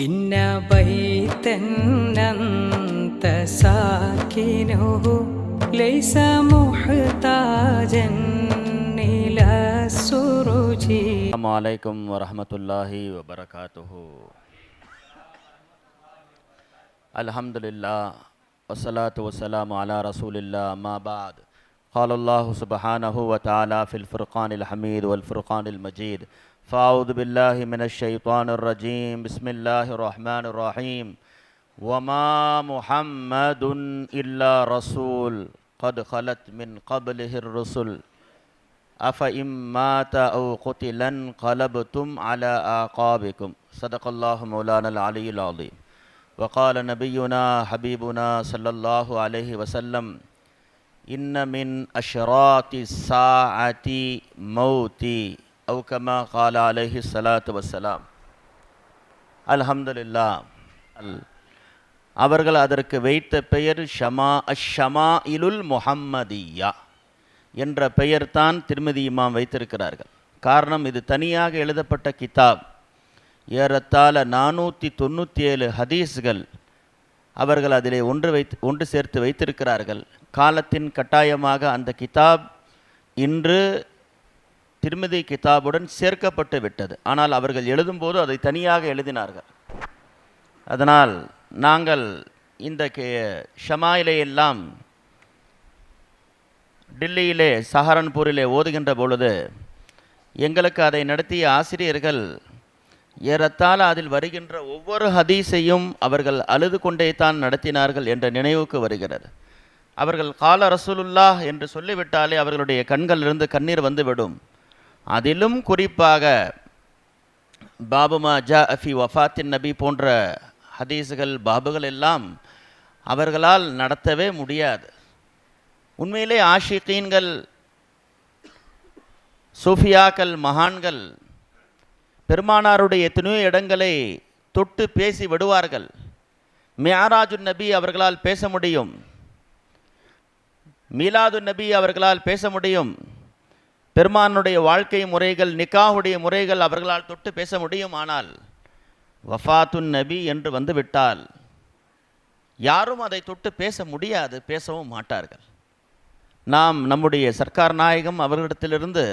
إن بيتا أنت ساكنه ليس محتاجا إلى السرج. السلام عليكم ورحمة الله وبركاته. الحمد لله والصلاة والسلام على رسول الله ما بعد. قال الله سبحانه وتعالى في الفرقان الحميد والفرقان المجيد: فأعوذ بالله من الشيطان الرجيم. بسم الله الرحمن الرحيم. وما محمد إلا رسول قد خلت من قبله الرسل أفإن مات أو قتل انقلبتم على أعقابكم. صدق الله مولانا العلي العظيم. وقال نبينا حبيبنا صلى الله عليه وسلم: إن من أشراط الساعة موتي أو كما قال عليه الصلاة والسلام. الحمد لله. அவர்கள் அதற்கு வைத்த பெயர் ஷமாஇலுல் முஹம்மதியா என்ற பெயர்தான் திருமதி இமாம் வைத்திருக்கிறார்கள். காரணம், இது தனியாக எழுதப்பட்ட கிதாப். ஏறத்தாழ 497 ஹதீஸ்கள் அவர்கள் அதிலே ஒன்று சேர்த்து வைத்திருக்கிறார்கள். காலத்தின் கட்டாயமாக அந்த கிதாப் இன்று திருமதி கிதாபுடன் சேர்க்கப்பட்டு விட்டது. ஆனால் அவர்கள் எழுதும்போது அதை தனியாக எழுதினார்கள். அதனால் நாங்கள் இந்த ஷமாயிலையெல்லாம் டில்லியிலே சஹரன்பூரிலே ஓதுகின்ற பொழுது எங்களுக்கு அதை நடத்திய ஆசிரியர்கள் ஏறத்தாழ அதில் வருகின்ற ஒவ்வொரு ஹதீஸையும் அவர்கள் அழுது கொண்டே தான் நடத்தினார்கள் என்ற நினைவுக்கு வருகிறது. அவர்கள் கால ரசூலுல்லாஹ் என்று சொல்லிவிட்டாலே அவர்களுடைய கண்களிலிருந்து கண்ணீர் வந்துவிடும். அதிலும் குறிப்பாக பாபுமா ஜா அஃபி வஃபாத்தின் நபி போன்ற ஹதீஸுகள் பாபுகள் எல்லாம் அவர்களால் நடத்தவே முடியாது. உண்மையிலே ஆஷிகீன்கள், சூஃபியாக்கள், மகான்கள் பெருமானாருடைய எத்தனையோ இடங்களை தொட்டு பேசி விடுவார்கள். மியாராஜுன் நபி அவர்களால் பேச முடியும், மீலாது நபி அவர்களால் பேச முடியும், பெருமானுடைய வாழ்க்கை முறைகள், நிக்காஹுடைய முறைகள் அவர்களால் தொட்டு பேச முடியும். ஆனால் வஃபாத்துன் நபி என்று வந்துவிட்டால் யாரும் அதை தொட்டு பேச முடியாது, பேசவும் மாட்டார்கள். நாம் நம்முடைய சர்க்கார் நாயகம் அவர்களிடத்திலிருந்து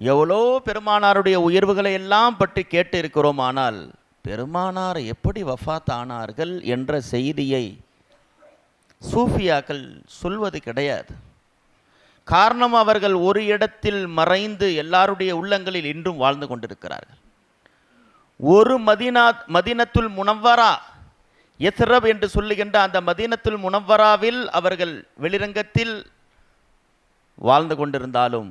எவ்வளோ பெருமானாருடைய உயர்வுகளை எல்லாம் பற்றி கேட்டு இருக்கிறோம். ஆனால் பெருமானார் எப்படி வஃபாத் ஆனார்கள் என்ற செய்தியை சூஃபியாக்கள் சொல்வது கிடையாது. காரணம், அவர்கள் ஒரு இடத்தில் மறைந்து எல்லாருடைய உள்ளங்களில் இன்றும் வாழ்ந்து கொண்டிருக்கிறார்கள். ஒரு மதீனத்துல் முனவ்வரா, எத்ரப் என்று சொல்லுகின்ற அந்த மதீனத்துல் முனவ்வராவில் அவர்கள் வெளிரங்கத்தில் வாழ்ந்து கொண்டிருந்தாலும்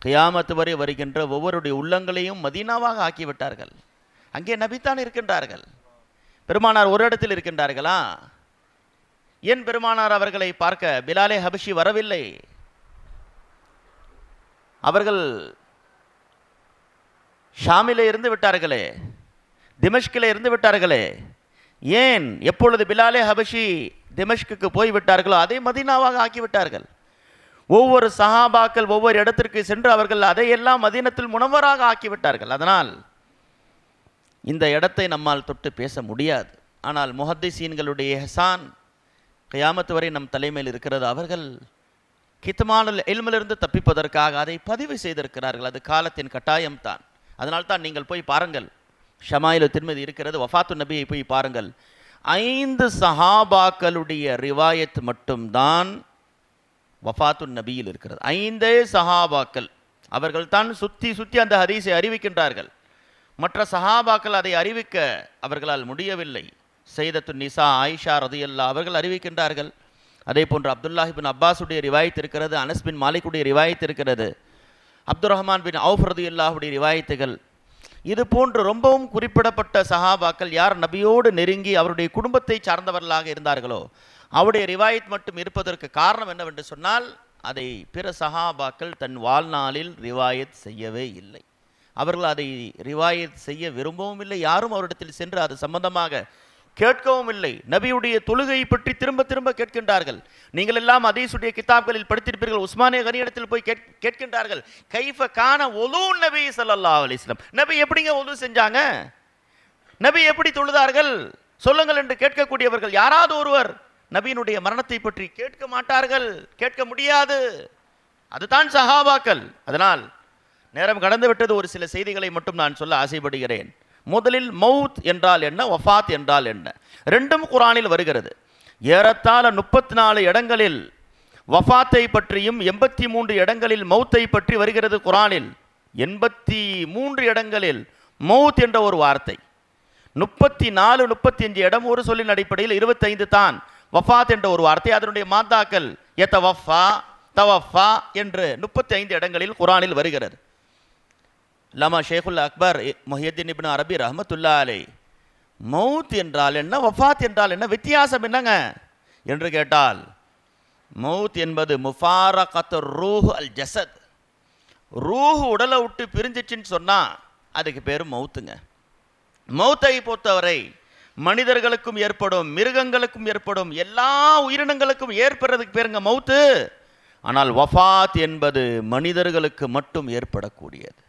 கியாமத்து வரை வருகின்ற ஒவ்வொருடைய உள்ளங்களையும் மதீனாவாக ஆக்கிவிட்டார்கள். அங்கே நபித்தான் இருக்கின்றார்கள். பெருமானார் ஒரு இடத்தில் இருக்கின்றார்களா? ஏன் பெருமானார் அவர்களை பார்க்க பிலாலே ஹபஷி வரவில்லை? அவர்கள் ஷாமிலே இருந்து விட்டார்களே, திமஷ்கிலே இருந்து விட்டார்களே. ஏன் எப்பொழுது பிலாலே ஹபஷி திமஷ்குக்கு போய்விட்டார்களோ அதே மதீனாவாக ஆக்கிவிட்டார்கள். ஒவ்வொரு சஹாபாக்கள் ஒவ்வொரு இடத்திற்கு சென்று அவர்கள் அதையெல்லாம் மதீனத்தில் முனவராக ஆக்கிவிட்டார்கள். அதனால் இந்த இடத்தை நம்மால் தொட்டு பேச முடியாது. ஆனால் முஹத்திஸீன்களுடைய இஹ்சான் கியாமத்து வரை நம் தலைமையில் இருக்கிறது. அவர்கள் கித்மானுல் இல்மிலிருந்து தப்பிப்பதற்காக அதை பதிவு செய்திருக்கிறார்கள். அது காலத்தின் கட்டாயம்தான். அதனால்தான் நீங்கள் போய் பாருங்கள், ஷமாயிலு திருமதி இருக்கிறது, வஃபாத்து நபியை போய் பாருங்கள். 5 சஹாபாக்களுடைய ரிவாயத் மட்டும்தான் வஃபாத்து நபியில் இருக்கிறது. 5 சஹாபாக்கள் அவர்கள் தான் சுற்றி அந்த ஹதீஸை அறிவிக்கின்றார்கள். மற்ற சஹாபாக்கள் அதை அறிவிக்க அவர்களால் முடியவில்லை. சையதத்து நிசா ஆயிஷா ரதியல்லாஹ் அவர்கள் அறிவிக்கின்றார்கள். அதே போன்று அப்துல்லாஹ் பின் அப்பாஸுடைய ரிவாயத் இருக்கிறது, அனஸ் பின் மாலிக்குடைய ரிவாயத் இருக்கிறது, அப்துல் ரஹ்மான் பின் அவுஃப் ரதியல்லாஹுடைய ரிவாயத்துகள். இது போன்று ரொம்பவும் குறிப்பிடப்பட்ட சஹாபாக்கள் யார் நபியோடு நெருங்கி அவருடைய குடும்பத்தை சார்ந்தவர்களாக இருந்தார்களோ அவருடைய ரிவாயத் மட்டும் இருப்பதற்கு காரணம் என்னவென்று சொன்னால், அதை பிற சஹாபாக்கள் தன் வாழ்நாளில் ரிவாயத் செய்யவே இல்லை. அவர்கள் அதை ரிவாயத் செய்ய விரும்பவும் இல்லை. யாரும் அவரிடத்தில் சென்று அது சம்பந்தமாக கேட்கவும் இல்லை. நபியுடைய தொழுகை பற்றி திரும்ப திரும்ப கேட்கின்றார்கள். நீங்கள் எல்லாம் ஹதீஸுடைய கிதாப்களில் படித்திருப்பீர்கள். உஸ்மானே கனியிடத்தில் போய் கேட்கின்றார்கள், கைஃப கான ஒலு நபி ஸல்லல்லாஹு அலைஹி வஸல்லம், நபி எப்படிங்க ஒலு செஞ்சாங்க? நபி எப்படி தொழுதார்கள் சொல்லுங்கள் என்று கேட்கக்கூடியவர்கள் யாராவது ஒருவர் நபியினுடைய மரணத்தை பற்றி கேட்க மாட்டார்கள், கேட்க முடியாது. அதுதான் சஹாபாக்கள். அதனால் நேரம் கடந்து விட்டது, ஒரு சில செய்திகளை மட்டும் நான் சொல்ல ஆசைப்படுகிறேன். முதலில் மவுத் என்றால் என்ன, வஃபாத் என்றால் என்ன, ரெண்டும் குர்ஆனில் வருகிறது. ஏறத்தாழ 34 இடங்களில் வஃபாத்தை பற்றியும் 83 இடங்களில் மௌத்தை பற்றி வருகிறது குர்ஆனில். 83 இடங்களில் மவுத் என்ற ஒரு வார்த்தை, 34 35 இடம் ஒரு சொல்லின் அடிப்படையில் 25 தான் வஃபாத் என்ற ஒரு வார்த்தை. அதனுடைய மாத்தாக்கள் யதவஃபா, தவஃபா என்று 35 இடங்களில் குர்ஆனில் வருகிறது. லமா ஷேகுல் அக்பர் முஹியத்தீன் இப்னு அரபி ரஹ்மத்துல்லாஹி அலைஹி மவுத் என்றால் என்ன, வஃபாத் என்றால் என்ன, வித்தியாசம் என்னங்க என்று கேட்டால், மவுத் என்பது முஃபாரகத்து ரூஹ் அல் ஜஸத், ரூஹ் உடலை விட்டு பிரிஞ்சிச்சுன்னு சொன்னால் அதுக்கு பேர் மவுத்துங்க. மவுத்தை பொறுத்தவரை மனிதர்களுக்கும் ஏற்படும், மிருகங்களுக்கும் ஏற்படும், எல்லா உயிரினங்களுக்கும் ஏற்படுறதுக்கு பேருங்க மவுத்து. ஆனால் வஃபாத் என்பது மனிதர்களுக்கு மட்டும் ஏற்படக்கூடியது.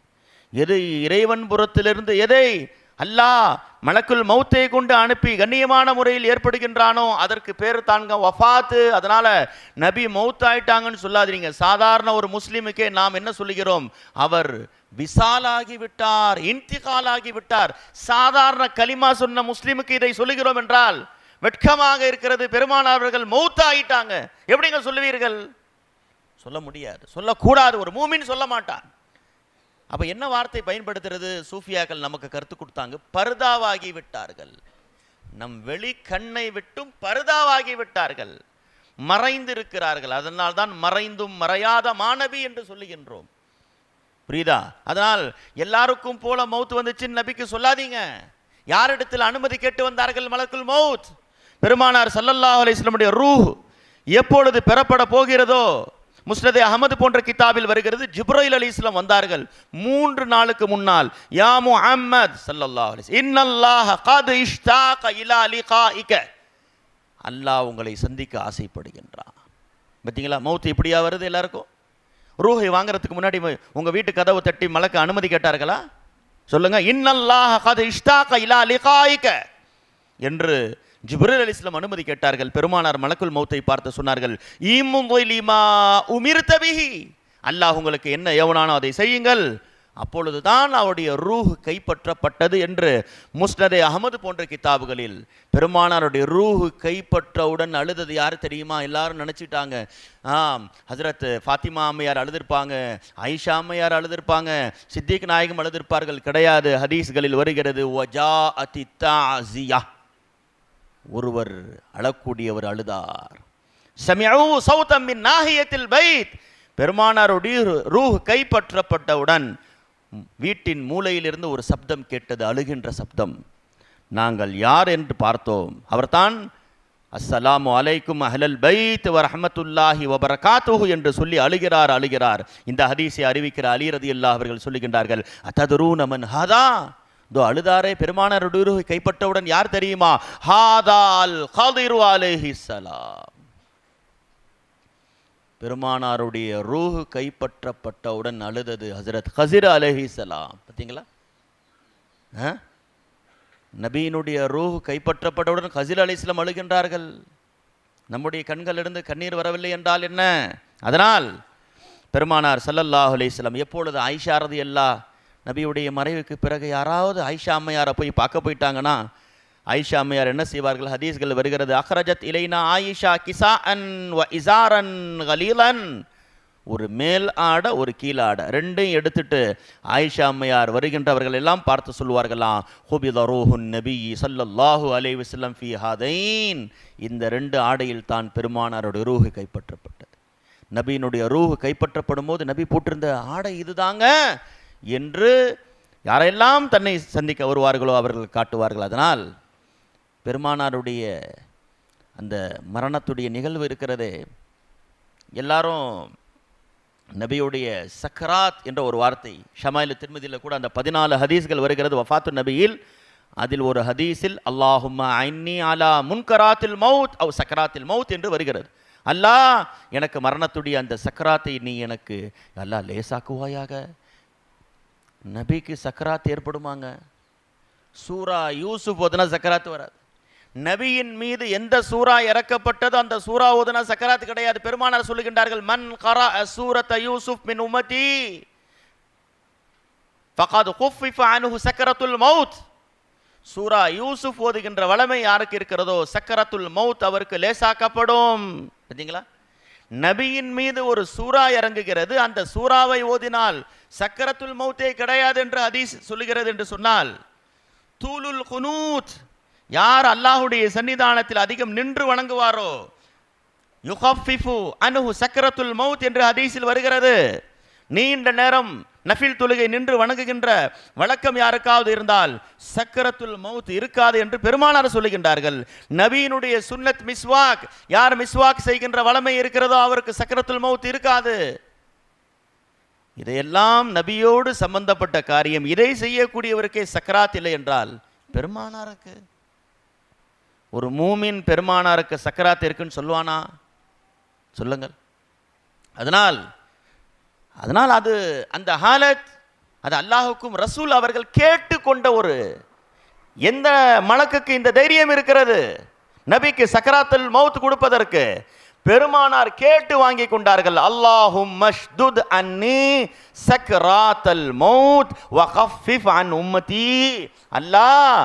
எது இறைவன் புறத்திலிருந்து எதை அல்லாஹ் மலக்குல் மௌத்தை கொண்டு அனுப்பி கண்ணியமான முறையில் ஏற்படுகின்றானோ அதற்கு பேர் தாங்க வஃபாத்து. அதனால நபி மௌத் ஆயிட்டாங்கன்னு சொல்லாதீங்க. சாதாரண ஒரு முஸ்லிமுக்கே நாம் என்ன சொல்லுகிறோம், அவர் விசாலாகி விட்டார், இன்திகால் ஆகி விட்டார். சாதாரண கலிமா சொன்ன முஸ்லிமுக்கு இதை சொல்லுகிறோம் என்றால் வெட்கமாக இருக்கிறது. பெருமானார் அவர்கள் மௌத் ஆயிட்டாங்க எப்படிங்க சொல்லுவீர்கள்? சொல்ல முடியாது, சொல்லக்கூடாது. ஒரு மூமின் சொல்ல மாட்டான். அப்ப என்ன வார்த்தை பயன்படுத்துறது? சூஃபியாக்கள் நமக்கு கருத்து கொடுத்தாங்க, பர்தாவாகி விட்டார்கள், நம் வெளி கண்ணை விட்டும் பர்தாவாகி விட்டார்கள், மறைந்திருக்கிறார்கள். அதனால் தான் மறைந்தும் மறையாத மாணவி என்று சொல்லுகின்றோம். புரியுதா? அதனால் எல்லாருக்கும் போல மௌத் வந்துச்சுன்னு நபிக்கு சொல்லாதீங்க. யாரிடத்தில் அனுமதி கேட்டு வந்தார்கள் மலக்குல் மௌத்? பெருமானார் ஸல்லல்லாஹு அலைஹி வஸல்லம் ரூஹ் எப்பொழுது பெறப்பட போகிறதோ, முஸ்னதே அஹமது போன்ற கிதாபில் வருகிறது, ஜிப்ரைல் அலைஹிஸ்ஸலாம் வந்தார்கள் 3 நாளுக்கு முன்னால். யா முஹம்மத் ஸல்லல்லாஹு அலைஹி வஸல்லம் இன்னல்லாஹ கத் இஷ்தாக இலா லிகாஇக, அல்லாஹ் உங்களை சந்திக்க ஆசைப்படுகின்றான். பார்த்தீங்களா மௌத் இப்படியா வருது எல்லாருக்கும்? ரூஹை வாங்குறதுக்கு முன்னாடி உங்க வீட்டு கதவு தட்டி மலக்கு அனுமதி கேட்டார்களா? சொல்லுங்க. இன்னல்லாஹ கத் இஷ்தாக இலா லிகாஇக என்று ஜிப்ரீல் அலைஹிஸ்ஸலாம் அனுமதி கேட்டார்கள். பெருமானார் மலக்குல் மௌத்தை பார்த்து சொன்னார்கள், ஈமுலிமா உமிர்த பிஹி, அல்லாஹ் உங்களுக்கு என்ன ஏவனானோ அதை செய்யுங்கள். அப்பொழுதுதான் அவருடைய ரூஹ் கைப்பற்றப்பட்டது என்று முஸ்னதே அஹமது போன்ற கிதாபுகளில் பெருமானாருடைய ரூஹ் கைப்பற்றவுடன் அழுதது யார் தெரியுமா? எல்லாரும் நினச்சிட்டாங்க ஹஜ்ரத் ஃபாத்திமா அம்மையார் அழுதிருப்பாங்க, ஆயிஷா அம்மையார் அழுதிருப்பாங்க, சித்திக் நாயகம் அழுதிருப்பார்கள். கிடையாது. ஹதீஸ்களில் வருகிறது, வஜாஅத்தி தாஸியா, ஒருவர் அழக்கூடியவர் அழுதார். சமிஉ சௌதம் மின் நாஹியத்தில் பைத், பெருமானாருடைய ரூஹ் கைப்பற்றப்பட்டவுடன் வீட்டின் மூலையிலிருந்து ஒரு சப்தம் கேட்டது, அழுகின்ற சப்தம். நாங்கள் யார் என்று பார்த்தோம். அவர்தான் அஸ்ஸலாமு அலைக்கும் அஹ்லல் பைத் வ ரஹ்மத்துல்லாஹி வ பரகாத்துஹு என்று சொல்லி அழுகிறார். இந்த ஹதீஸை அறிவிக்கிற அலி ரலியல்லாஹு அவர்கள் சொல்லுகின்றார்கள், அததுரூன மன் ஹாதா, தோ அழுதாரே பெருமானாருடைய ரூஹ் கைப்பற்றவுடன் யார் தெரியுமா? ஹாதால் கதிரு அலைஹிஸ்ஸலாம், பெருமானாருடைய ரூஹ் கைப்பற்றப்பட்டவுடன் அழுதது ஹஜ்ரத் கஸிர் அலைஹிஸ்ஸலாம். பார்த்தீங்களா? நபியினுடைய ரூஹ் கைப்பற்றப்பட்டவுடன் கஸிர் அலைஹிஸ்ஸலாம் அழுகின்றார்கள். நம்முடைய கண்களிலிருந்து கண்ணீர் வரவில்லை என்றால் என்ன? அதனால் பெருமானார் ஸல்லல்லாஹு அலைஹி வஸல்லம் எப்பொழுது ஆயிஷா ரலியல்லாஹு நபியுடைய மறைவுக்கு பிறகு யாராவது ஆயிஷா அம்மையாரை போய் பார்க்க போயிட்டாங்கன்னா ஆயிஷா அம்மையார் என்ன செய்வார்கள்? ஹதீஸ்கள் வருகிறது, அக்ரஜத் இலைனா ஆயிஷா கிசாஅன் வ இஸாரன் கலீலன், ஒரு மேல் ஆடை ஒரு கீழாடை ரெண்டையும் எடுத்துட்டு ஆயிஷா அம்மையார் வருகின்றவர்கள் எல்லாம் பார்த்து சொல்வார்களாம், ஹுபித ரூஹுன் நபி ஸல்லல்லாஹு அலைஹி வஸல்லம் ஃபீ ஹாதைன், இந்த 2 ஆடையில் தான் பெருமானாருடைய ரூஹ் கைப்பற்றப்பட்டது. நபியினுடைய ரூஹ் கைப்பற்றப்படும் போது நபி போட்டிருந்த ஆடை இதுதாங்க என்று யாரெல்லாம் தன்னை சந்திக்க வருவார்களோ அவர்கள் காட்டுவார்கள். அதனால் பெருமானாருடைய அந்த மரணத்துடைய நிகழ்வு இருக்கிறதே, எல்லாரும் நபியுடைய சக்கராத் என்ற ஒரு வார்த்தை ஷமாயில் திர்மிதியில் கூட அந்த 14 ஹதீஸ்கள் வருகிறது வஃபாத்து நபியில். அதில் ஒரு ஹதீஸில் அல்லாஹும்ம ஐன்னி அலா முன்கராத்தில் மவுத் அவ் சக்கராத்தில் மவுத் என்று வருகிறது. அல்லாஹ் எனக்கு மரணத்துடைய அந்த சக்கராத்தை நீ எனக்கு அல்லாஹ் லேசாக்குவாயாக. நபிக்கு சக்கராத் ஏற்படுமாங்க? சூரா யூசுப் ஓதுனா சக்கராத்து வராது. நபியின் மீது எந்த சூரா இறக்கப்பட்டதோ அந்த சூரா ஓதுனா சக்கராத்து கிடையாது. பெருமானார் சொல்லுகின்றார்கள், மன் கரா சூரத்த யூசுப் மின் உம்மதி ஃபகத் குஃபிஃப அன்ஹு சக்கரத்துல் மௌத். சூரா யூசுப் ஓதுகின்ற வளமை யாருக்கு இருக்கிறதோ சக்கரத்துல் மௌத் அவருக்கு லேசாக்கப்படும். பார்த்தீங்களா, நபியின் மீது ஒரு சூரா இறங்குகிறது, அந்த சூறாவை ஓதினால் சக்கரத்துல் மௌத்தே கிடையாது என்று ஹதீஸ் சொல்லுகிறது என்று சொன்னால், தூலுல் குனூத், யார் அல்லாஹுடைய சன்னிதானத்தில் அதிகம் நின்று வணங்குவாரோ யுகஃபிஃபு அன்ஹு சக்கரத்துல் மௌத் என்று ஹதீஸில் வருகிறது. நீண்ட நேரம் நஃபில் தொழுகை நின்று வணங்குகின்ற வழக்கம் யாருக்காவது இருந்தால் சக்கரத்துல் மௌத் இருக்காது என்று பெருமானார் சொல்லுகின்றார்கள். நபியினுடைய சுன்னத் மிஸ்வாக், யார் மிஸ்வாக் செய்கின்ற வளமை இருக்கிறதோ அவருக்கு சக்கரத்துல் மௌத் இருக்காது. இதையெல்லாம் நபியோடு சம்பந்தப்பட்ட காரியம். இதை செய்யக்கூடியவருக்கே சக்கராத் இல்லை என்றால் பெருமானாருக்கு, ஒரு மூமின் பெருமானாருக்கு சக்கராத் இருக்குன்னு சொல்லுவானா? சொல்லுங்கள். அதனால் அது அந்த ஹாலத், அது அல்லாஹுக்கும் ரசூல் அவர்கள் கேட்டுக்கொண்ட ஒரு, எந்த மலக்குக்கு இந்த தைரியம் இருக்கிறது நபிக்கு சக்கராத்துல் மௌத் கொடுப்பதற்கு? பெருமானார் கேட்டு வாங்கி கொண்டார்கள். அல்லாஹும் மஷ்துத் அன்னி சக்கராத்துல் மௌத் வ கஃபிஃப் அன் உம்மதி. அல்லாஹ்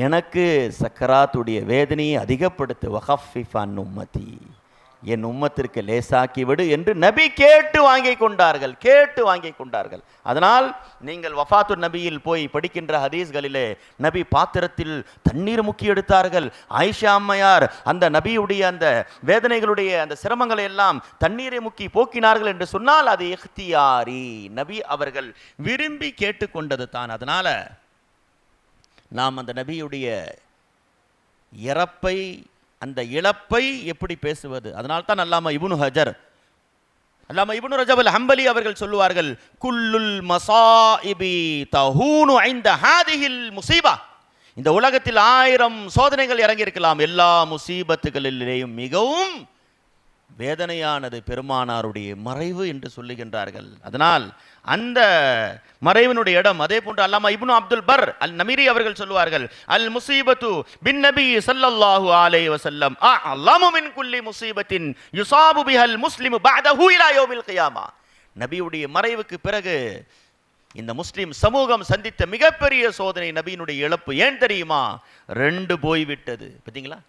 எனக்கு சக்கராத்துடைய வேதனையை அதிகப்படுத்து, வ கஃபிஃப் அன் உம்மதி, என் உம்மத்திற்கு லேசாக்கி விடு என்று நபி கேட்டு வாங்கி கொண்டார்கள். அதனால் நீங்கள் வஃபாத்து நபியில் போய் படிக்கின்ற ஹதீஸ்களிலே நபி பாத்திரத்தில் தண்ணீர் முக்கி எடுத்தார்கள். ஆயிஷா அம்மையார் அந்த நபியுடைய அந்த வேதனைகளுடைய அந்த சிரமங்களை எல்லாம் தண்ணீரை முக்கி போக்கினார்கள் என்று சொன்னால் அது இக்தியாரி, நபி அவர்கள் விரும்பி கேட்டுக்கொண்டது தான். அதனால நாம் அந்த நபியுடைய இறப்பை, அந்த இழப்பை எப்படி பேசுவது? அதனால்தான் அல்லாமா இப்னு ரஜப் அல் ஹம்பலி அவர்கள் சொல்லுவார்கள், குல்லுல் மசாஇபி தஹூனு ஐந்த ஹாதிஹில் முஸீபா. இந்த உலகத்தில் 1000 சோதனைகள் இறங்கி இருக்கலாம், எல்லா முசீபத்துகளிலேயும் மிகவும் வேதனையானது பெருமானாருடைய மறைவு என்று சொல்லுகின்றார்கள். அதனால் அந்த மறைவினுடைய இடம். அதே போன்று அல்லாமா இப்னு அப்துல் பர் அல் நமீரி அவர்கள் சொல்லுவார்கள், அல் முசீபத்து பின் நபி ஸல்லல்லாஹு அலைஹி வஸல்லம் அஅலமு மின் குல்லி முசீபத்தின் யுஸாபு பிஹல் முஸ்லிமு பஅதஹு இலா யௌமில் கியாமா. நபியுடைய மறைவுக்கு பிறகு இந்த முஸ்லிம் சமூகம் சந்தித்த மிகப்பெரிய சோதனை நபியினுடைய இழப்பு. ஏன் தெரியுமா? 2 போய்விட்டது. பார்த்தீங்களா,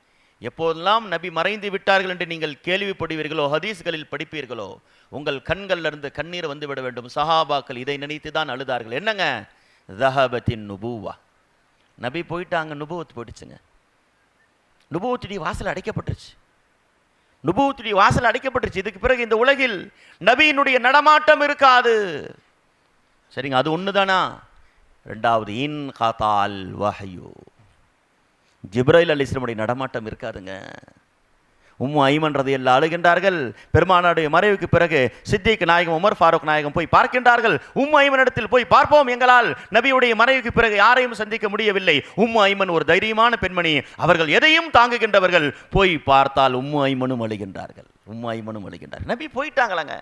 எப்போதெல்லாம் நபி மறைந்து விட்டார்கள் என்று நீங்கள் கேள்விப்படுவீர்களோ, ஹதீஸ்களில் படிப்பீர்களோ, உங்கள் கண்களிலிருந்து கண்ணீர் வந்து விட வேண்டும். சஹாபாக்கள் இதை நினைத்து தான் அழுதார்கள். என்னங்க? ஸஹபத்தின் நுபுவா, நபி போயிட்டாங்க, நுபுவத் போயிடுச்சுங்க. நுபுவத்துடைய வாசல் அடைக்கப்பட்டுருச்சு. இதுக்கு பிறகு இந்த உலகில் நபியினுடைய நடமாட்டம் இருக்காது. சரிங்க, அது ஒண்ணுதானா? 2வது இன் கதால் வஹ்யு, ஜிப்ரைல் அலைஹிஸ்ஸலாமுடைய நடமாட்டம் இருக்காதுங்க. உம்மு ஐமன் ரலியல்லாஹு அழுகின்றார்கள். பெருமானாருடைய மறைவுக்கு பிறகு சித்திக் நாயகம், உமர் ஃபாரூக் நாயகம் போய் பார்க்கின்றார்கள். உம்மு ஐமன் இடத்தில் போய் பார்ப்போம், எங்களால் நபியுடைய மறைவுக்கு பிறகு யாரையும் சந்திக்க முடியவில்லை. உம்மு ஐமன் ஒரு தைரியமான பெண்மணி, அவர்கள் எதையும் தாங்குகின்றவர்கள். போய் பார்த்தால் உம்மு ஐமனும் அழுகின்றார்கள். நபி போயிட்டாங்களாங்க.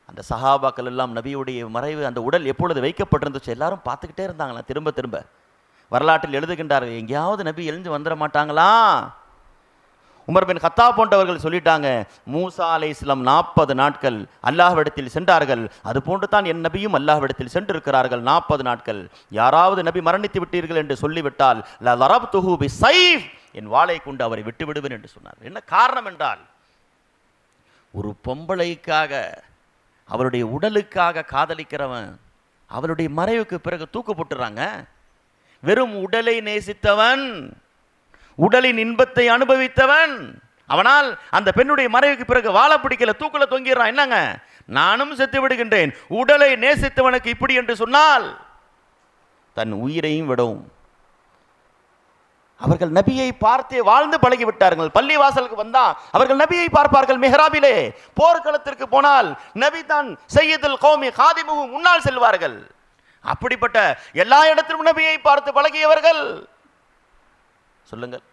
அந்த சஹாபாக்கள் எல்லாம் நபியுடைய மறைவு, அந்த உடல் எப்பொழுது வைக்கப்பட்டிருந்துச்சு எல்லாரும் பார்த்துக்கிட்டே இருந்தாங்களா. திரும்ப வரலாற்றில் எழுதுகின்றார்கள், எங்கேயாவது நபி எழுந்து வந்துட மாட்டாங்களா? உமர் பின் கத்தாப் போன்றவர்கள் சொல்லிட்டாங்க, மூசா அலைஹிஸ்ஸலாம் 40 நாட்கள் அல்லாஹ்விடத்தில் சென்றார்கள், அது போன்று தான் என் நபியும் அல்லாஹ்விடத்தில் சென்றிருக்கிறார்கள் 40 நாட்கள். யாராவது நபி மரணித்து விட்டீர்கள் என்று சொல்லிவிட்டால் லரப்துஹு பிஸைஃப், என் வாளை கொண்டு அவரை விட்டு விடுவேன் என்று சொன்னார். என்ன காரணம் என்றால், ஒரு பொம்பளைக்காக, அவருடைய உடலுக்காக காதலிக்கிறவன் அவருடைய மறைவுக்கு பிறகு தூக்கு போட்டுறாங்க. வெறும் உடலை நேசித்தவன், உடலின் இன்பத்தை அனுபவித்தவன், அவனால் அந்த பெண்ணுடைய மறைவுக்கு பிறகு வாழ பிடிக்கல, தூக்குல தொங்கிடுறான். என்னங்க, நானும் செத்து விடுகின்றேன். உடலை நேசித்தவனுக்கு இப்படி என்று சொன்னால் தன் உயிரையும் விடவும். அவர்கள் நபியை பார்த்தே வாழ்ந்து பழகிவிட்டார்கள். பள்ளி வாசலுக்கு வந்தா அவர்கள் நபியை பார்ப்பார்கள். மெஹராபிலே போர்க்களத்திற்கு போனால் நபி தான் சையதுல் கௌமி காதிமுஹு, முன்னால் செல்வார்கள். அப்படிப்பட்ட எல்லா இடத்திலும் நபியை பார்த்து பழகியவர்கள். சொல்லுங்கள்,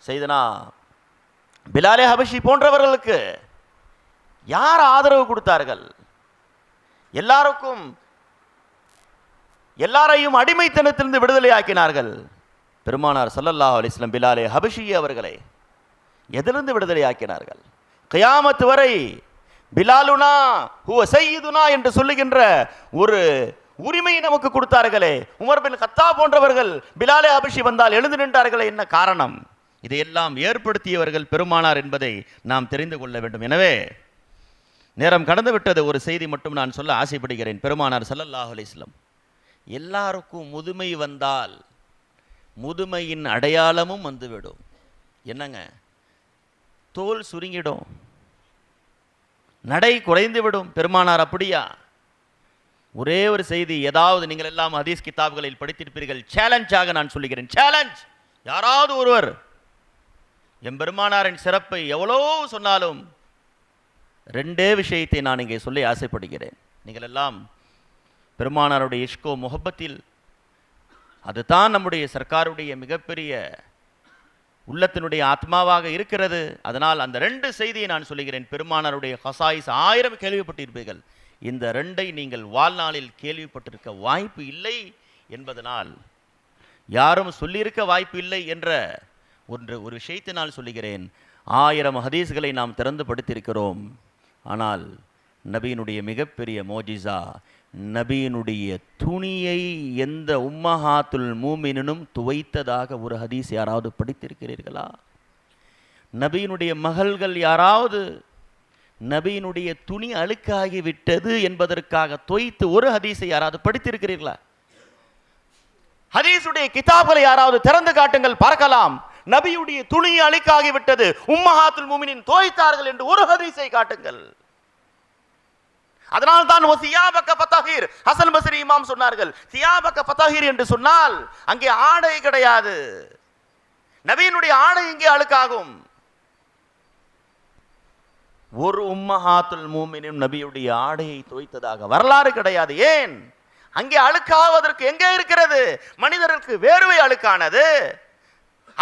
செய்தனா பிலாலே ஹபஷி போன்றவர்களுக்கு யார் ஆதரவு கொடுத்தார்கள்? எல்லாருக்கும் எல்லாரையும் அடிமைத்தனத்திலிருந்து விடுதலை ஆக்கினார்கள். பெருமானார் ஸல்லல்லாஹு அலைஹி வஸல்லம் பிலாலே ஹபஷி அவர்களை எதிலிருந்து விடுதலை ஆக்கினார்கள்? கியாமத் வரை பிலாலுனா ஹுவ சய்யிதுனா என்று சொல்லுகின்ற ஒரு உரிமையை நமக்கு கொடுத்தார்களே. உமர் பின் கத்தாப் போன்றவர்கள் பிலாலே ஹபஷி வந்தால் எழுந்து நின்றார்களே, என்ன காரணம்? இதையெல்லாம் ஏற்படுத்தியவர்கள் பெருமானார் என்பதை நாம் தெரிந்து கொள்ள வேண்டும். எனவே நேரம் கடந்து விட்டது. ஒரு செய்தி மட்டும் நான் சொல்ல ஆசைப்படுகிறேன். பெருமானார் ஸல்லல்லாஹு அலைஹி வஸல்லம் எல்லாருக்கும் முதுமை வந்தால் முதுமையின் அடையாளமும் வந்துவிடும். என்னங்க? தோல் சுருங்கிடும், நடை குறைந்து விடும். பெருமானார் அப்படியா? ஒரே ஒரு செய்தி, ஏதாவது நீங்கள் எல்லாம் ஹதீஸ் கிதாப்களில் படித்திருப்பீர்கள். சேலஞ்சாக நான் சொல்லுகிறேன், சேலஞ்ச். யாராவது ஒருவர் எம்பெருமானாரின் சிறப்பை எவ்வளோ சொன்னாலும் ரெண்டே விஷயத்தை நான் இங்கே சொல்லி ஆசைப்படுகிறேன். நீங்கள் எல்லாம் பெருமானாருடைய இஷ்கோ முஹப்பத்தில், அதுதான் நம்முடைய சர்க்காருடைய மிகப்பெரிய உள்ளத்தினுடைய ஆத்மாவாக இருக்கிறது. அதனால் அந்த ரெண்டு செய்தியை நான் சொல்லுகிறேன். பெருமானாருடைய ஹசாயிஸ் 1000 கேள்விப்பட்டிருப்பீர்கள். இந்த ரெண்டை நீங்கள் வாழ்நாளில் கேள்விப்பட்டிருக்க வாய்ப்பு இல்லை என்பதனால், யாரும் சொல்லியிருக்க வாய்ப்பு இல்லை என்ற ஒரு விஷயத்தை நான் சொல்லுகிறேன். 1000 ஹதீஸ்களை நாம் திறந்து படுத்திருக்கிறோம். ஆனால் நபியினுடைய மிகப்பெரிய மோஜிசா, நபியினுடைய துணியை எந்த உம்மஹாத்துல் மூமினும் துவைத்ததாக ஒரு ஹதீஸ் யாராவது படித்திருக்கிறீர்களா? நபியினுடைய மகள்கள் யாராவது நபியினுடைய துணி அழுக்காகிவிட்டது என்பதற்காக தொய்த்து ஒரு ஹதீஸை யாராவது படித்திருக்கிறீர்களா? ஹதீஸுடைய கிதாப்களை யாராவது திறந்து காட்டுங்கள், பார்க்கலாம். நபியுடைய துணி அழுக்காகிவிட்டது, உம்மஹாத்துல் மூமினின் தோய்த்தார்கள் என்று ஒரு ஹதீஸை காட்டுங்கள். அதனால் தான் சியாபக ஃபதஹீர், ஹசன் பஸ்ரி இமாம் சொன்னார்கள், சியாபக ஃபதஹீர் என்று சொன்னால் அங்கே ஆடை கிடையாது. நபியினுடைய ஆடை இங்கே அழுக்காகும். ஒரு உம்மஹாத்துல் மூமினின் நபியுடைய ஆடையை தோய்த்ததாக வரலாறு கிடையாது. ஏன்? அங்கே அழுக்காவதற்கு எங்கே இருக்கிறது? மனிதருக்கு வேர்வை அழுக்கானது,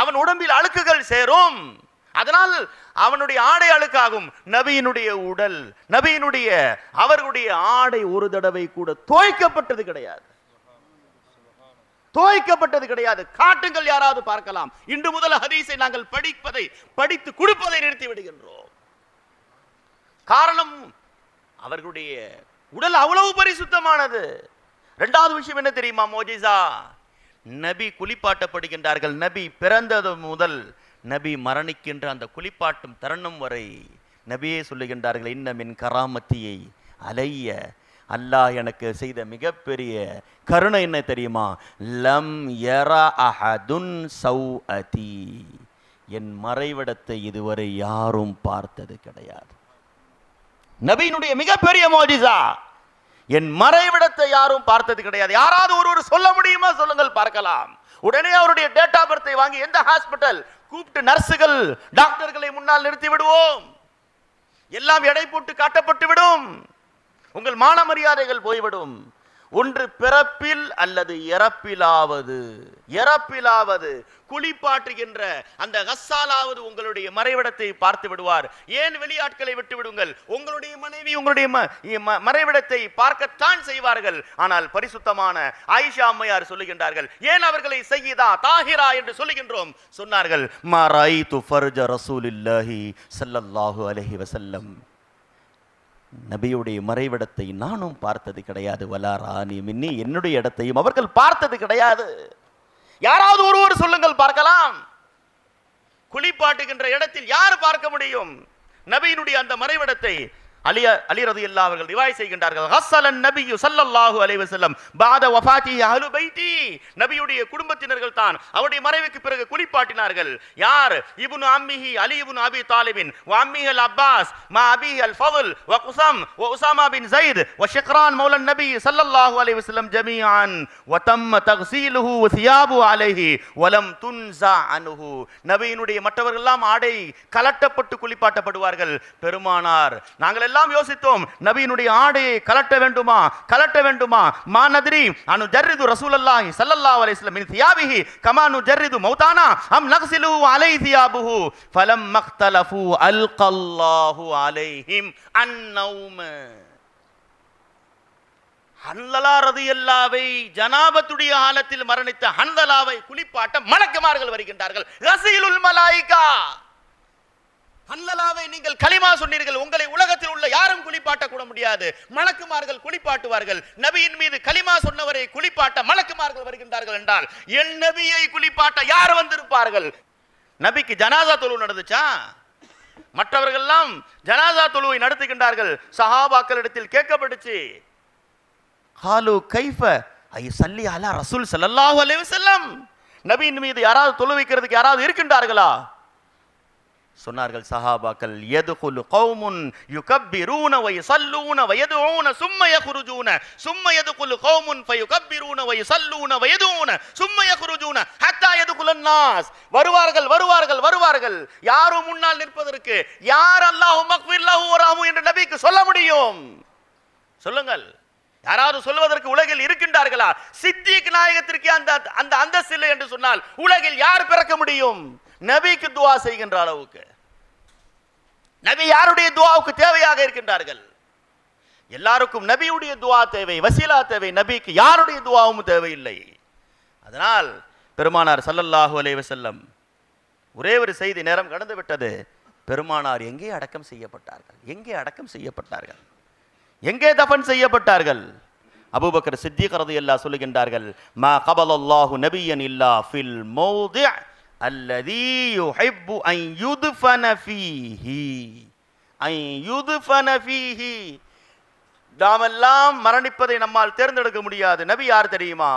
அவன் உடம்பில் அழுக்குகள் சேரும், அதனால் அவனுடைய ஆடை அழுக்காகும். நபியினுடைய உடல், நபியினுடைய அவர்களுடைய ஆடை ஒரு தடவை கூட தோய்க்கப்பட்டது கிடையாது, தோய்க்கப்பட்டது கிடையாது. காட்டுங்கள், யாராவது பார்க்கலாம். இன்று முதல் ஹதீஸை நாங்கள் படித்து கொடுப்பதை நிறுத்தி விடுகின்றோம். காரணம், அவர்களுடைய உடல் அவ்வளவு பரிசுத்தமானது. இரண்டாவது விஷயம் என்ன தெரியுமா? மோஜிசா, நபி குளிப்பாட்டப்படுகின்றார்கள். நபி பிறந்தது முதல் நபி மரணிக்கின்ற அந்த குளிப்பாட்டும் தருணம் வரை நபியே சொல்லுகின்றார்கள், இன்ன மின் கராமத்தியை அலைய, அல்லாஹ் எனக்கு செய்த மிகப்பெரிய கருணை என்ன தெரியுமா? லம் யரா அஹதுன் சௌஅதி, என் மறைவிடத்தை இதுவரை யாரும் பார்த்தது கிடையாது. நபியினுடைய மிகப்பெரிய மோஜிசா, என் மறைவிடத்தை யாரும் பார்த்தது கிடையாது. யாராவது ஒருவர் சொல்ல முடியுமா? சொல்லுங்கள், பார்க்கலாம். உடனே அவருடைய டேட் ஆஃப் பர்த்தை வாங்கி எந்த ஹாஸ்பிட்டல் கூப்பிட்டு நர்சுகள் டாக்டர்களை முன்னால் நிறுத்தி விடுவோம். எல்லாம் எடை போட்டு காட்டப்பட்டு விடும். உங்கள் மான மரியாதைகள் போய்விடும். ஒன்று பிறப்பில் அல்லது இறப்பிலாவது குளிப்பாட்டுகின்ற அந்த கஸ்ஸாலாவது உங்களுடைய மறைவிடத்தை பார்த்து விடுவார். ஏன் வெளியாட்களை விட்டு விடுங்கள்? உங்களுடைய மனைவி உங்களுடைய மறைவிடத்தை பார்க்கத்தான் செய்வார்கள். ஆனால் பரிசுத்தமான ஆயிஷா அம்மையார் சொல்லுகின்றார்கள், ஏன் அவர்களை சய்யிதா தாஹிரா என்று சொல்லுகின்றோம்? சொன்னார்கள், மா ராயிது ஃபர்ஜ ரசூலில்லாஹி ஸல்லல்லாஹு அலைஹி வஸல்லம், நபியுடைய மறைவிடத்தை நானும் பார்த்தது கிடையாது. வலா ரானி மின்னி, என்னுடைய இடத்தையும் அவர்கள் பார்த்தது கிடையாது. யாராவது ஒருவர் சொல்லுங்கள், பார்க்கலாம். குளிப்பாட்டுகின்ற இடத்தில் யார் பார்க்க முடியும் நபியினுடைய அந்த மறைவிடத்தை? அலி ரலியல்லாஹு அவர்கள் ரிவாய் செய்கின்றார்கள், ஹஸ்ஸலன் நபியு ஸல்லல்லாஹு அலைஹி வஸல்லம் பாத வஃபாத்தி அஹ்லு பைத்தி, நபியுடைய குடும்பத்தினர்கள் தான் அவருடைய மறைவுக்கு பிறகு குளிப்பாட்டினார்கள். யார்? இப்னு அம்மிஹி அலி இப்னு அபி தாலிபின் வ அம்மிஹி அல் அப்பாஸ் மா அபிஹி அல் ஃபضل வ குஸம் வ உஸாமா பின் ஸைத் வ ஷக்ரான் மௌலா நபி ஸல்லல்லாஹு அலைஹி வஸல்லம் ஜமீஅன் வ தம்ம தக்ஸீலுஹு வ சியாபு அலைஹி வ லம் துன்ஸா அன்ஹு. நபியினுடைய மற்றவர்கள் எல்லாம் ஆடை கலட்டப்பட்டு குளிப்பாட்டப்படுவார்கள். பெருமானார், நாங்கள் எல்லாம் யோசித்தோம், நபியினுடைய ஆடையை கலட்ட வேண்டுமா? மா நத்ரி அனு ஜர்ரிது ரசூலுல்லாஹி ஸல்லல்லாஹு அலைஹி வஸல்லம் மின் தியாபிஹி கமா நுஜர்ரிது மௌதானா அம் நக்ஸிலுஹு அலைஹி தியாபுஹு ஃபலம் மக்தலஃபு அல்கல்லாஹு அலைஹிம் அன்னௌம. ஹன்லலா ரலியல்லாஹு ஜனாபத்துடைய காலத்தில் மரணித்த ஹன்லலாவை குளிப்பாட்ட மலக்குமார்கள் வருகின்றார்கள். கஸீலுல் மலாயிகா. ஹன்லலாவை நீங்கள் கலிமா சொன்னீர்கள், உங்களை உலகத்தில் உள்ள யாரும் குளிப்பாட்ட கூட முடியாது, மலக்குமார்கள் குளிப்பாட்டுவார்கள். நபியின் மீது கலிமா சொன்னவரை குளிப்பாட்ட மலக்குமார்கள் வருகின்றார்கள் என்றால் என் நபியை குளிப்பாட்ட யார் வந்திருப்பார்கள்? நபிக்கு ஜனாசா தொழுவு நடந்துச்சா? மற்றவர்கள் எல்லாம் ஜனாசா தொழுவை நடத்துகின்றார்கள். சஹாபாக்களிடத்தில் கேட்கப்பட்டுச்சு, ஹாலு கைஃப ஐ சல்லி அலா ரசூல் ஸல்லல்லாஹு அலைஹி வஸல்லம், நபியின் மீது யாராவது தொழு வைக்கிறதுக்கு யாராவது இருக்கின்றார்களா? சொன்னார்கள் சஹாபாக்கள், யதுகுலு கௌமுன் யுகப்பிரூன வ யஸல்லூன வ யதுஊன சும்ம யக்ருஜூன சும்ம யதுகுலு கௌமுன் ஃபயுகப்பிரூன வ யஸல்லூன வ யதுஊன சும்ம யக்ருஜூன ஹத்தா யதுகுலன் நாஸ். வருவார்கள் வருவார்கள் வருவார்கள். யாரும் முன்னால் நிற்பதற்கு யார் அல்லாஹு மக்ஃபிர் லஹு வரஹமு என்று நபிக்கு சொல்ல முடியும்? சொல்லுங்கள், யாராவது சொல்வதற்கு உலகில் இருக்கின்றார்களா? சித்திக் நாயகத்திற்கு அந்த அந்தஸ்து இல்லை என்று சொன்னால் உலகில் யார் பிறக்க முடியும்? நபிக்கு துஆ செய்கின்ற அளவுக்கு நபி யாருடைய துஆவுக்கு தேவையாக இருக்கின்றார்கள்? எல்லாருக்கும் நபியுடைய துஆ தேவை, வசீலா தேவை. நபிக்கு யாருடைய துஆவும் தேவையில்லை. அதனால் பெருமானார் ஸல்லல்லாஹு அலைஹி வஸல்லம் ஒரே ஒரு செய்தி, நேரம் கடந்து விட்டது. பெருமானார் எங்கே அடக்கம் செய்யப்பட்டார்கள்? எங்கே அடக்கம் செய்யப்பட்டார்கள்? எங்கே தஃபன் செய்யப்பட்டார்கள்? அபூபக்கர் சித்திக் ரலியல்லாஹு சொல்லுகின்றார்கள், மா கபலல்லாஹு நபியன் இல்லா ஃபில் மௌதி' அல்லதி யுஹிப்பு அன் யுத்ஃபன ஃபீஹி அன் யுத்ஃபன ஃபீஹி. நாமெல்லாம் மரணிப்பதை நம்மால் தேர்ந்தெடுக்க முடியாது. நபி யார் தெரியுமா?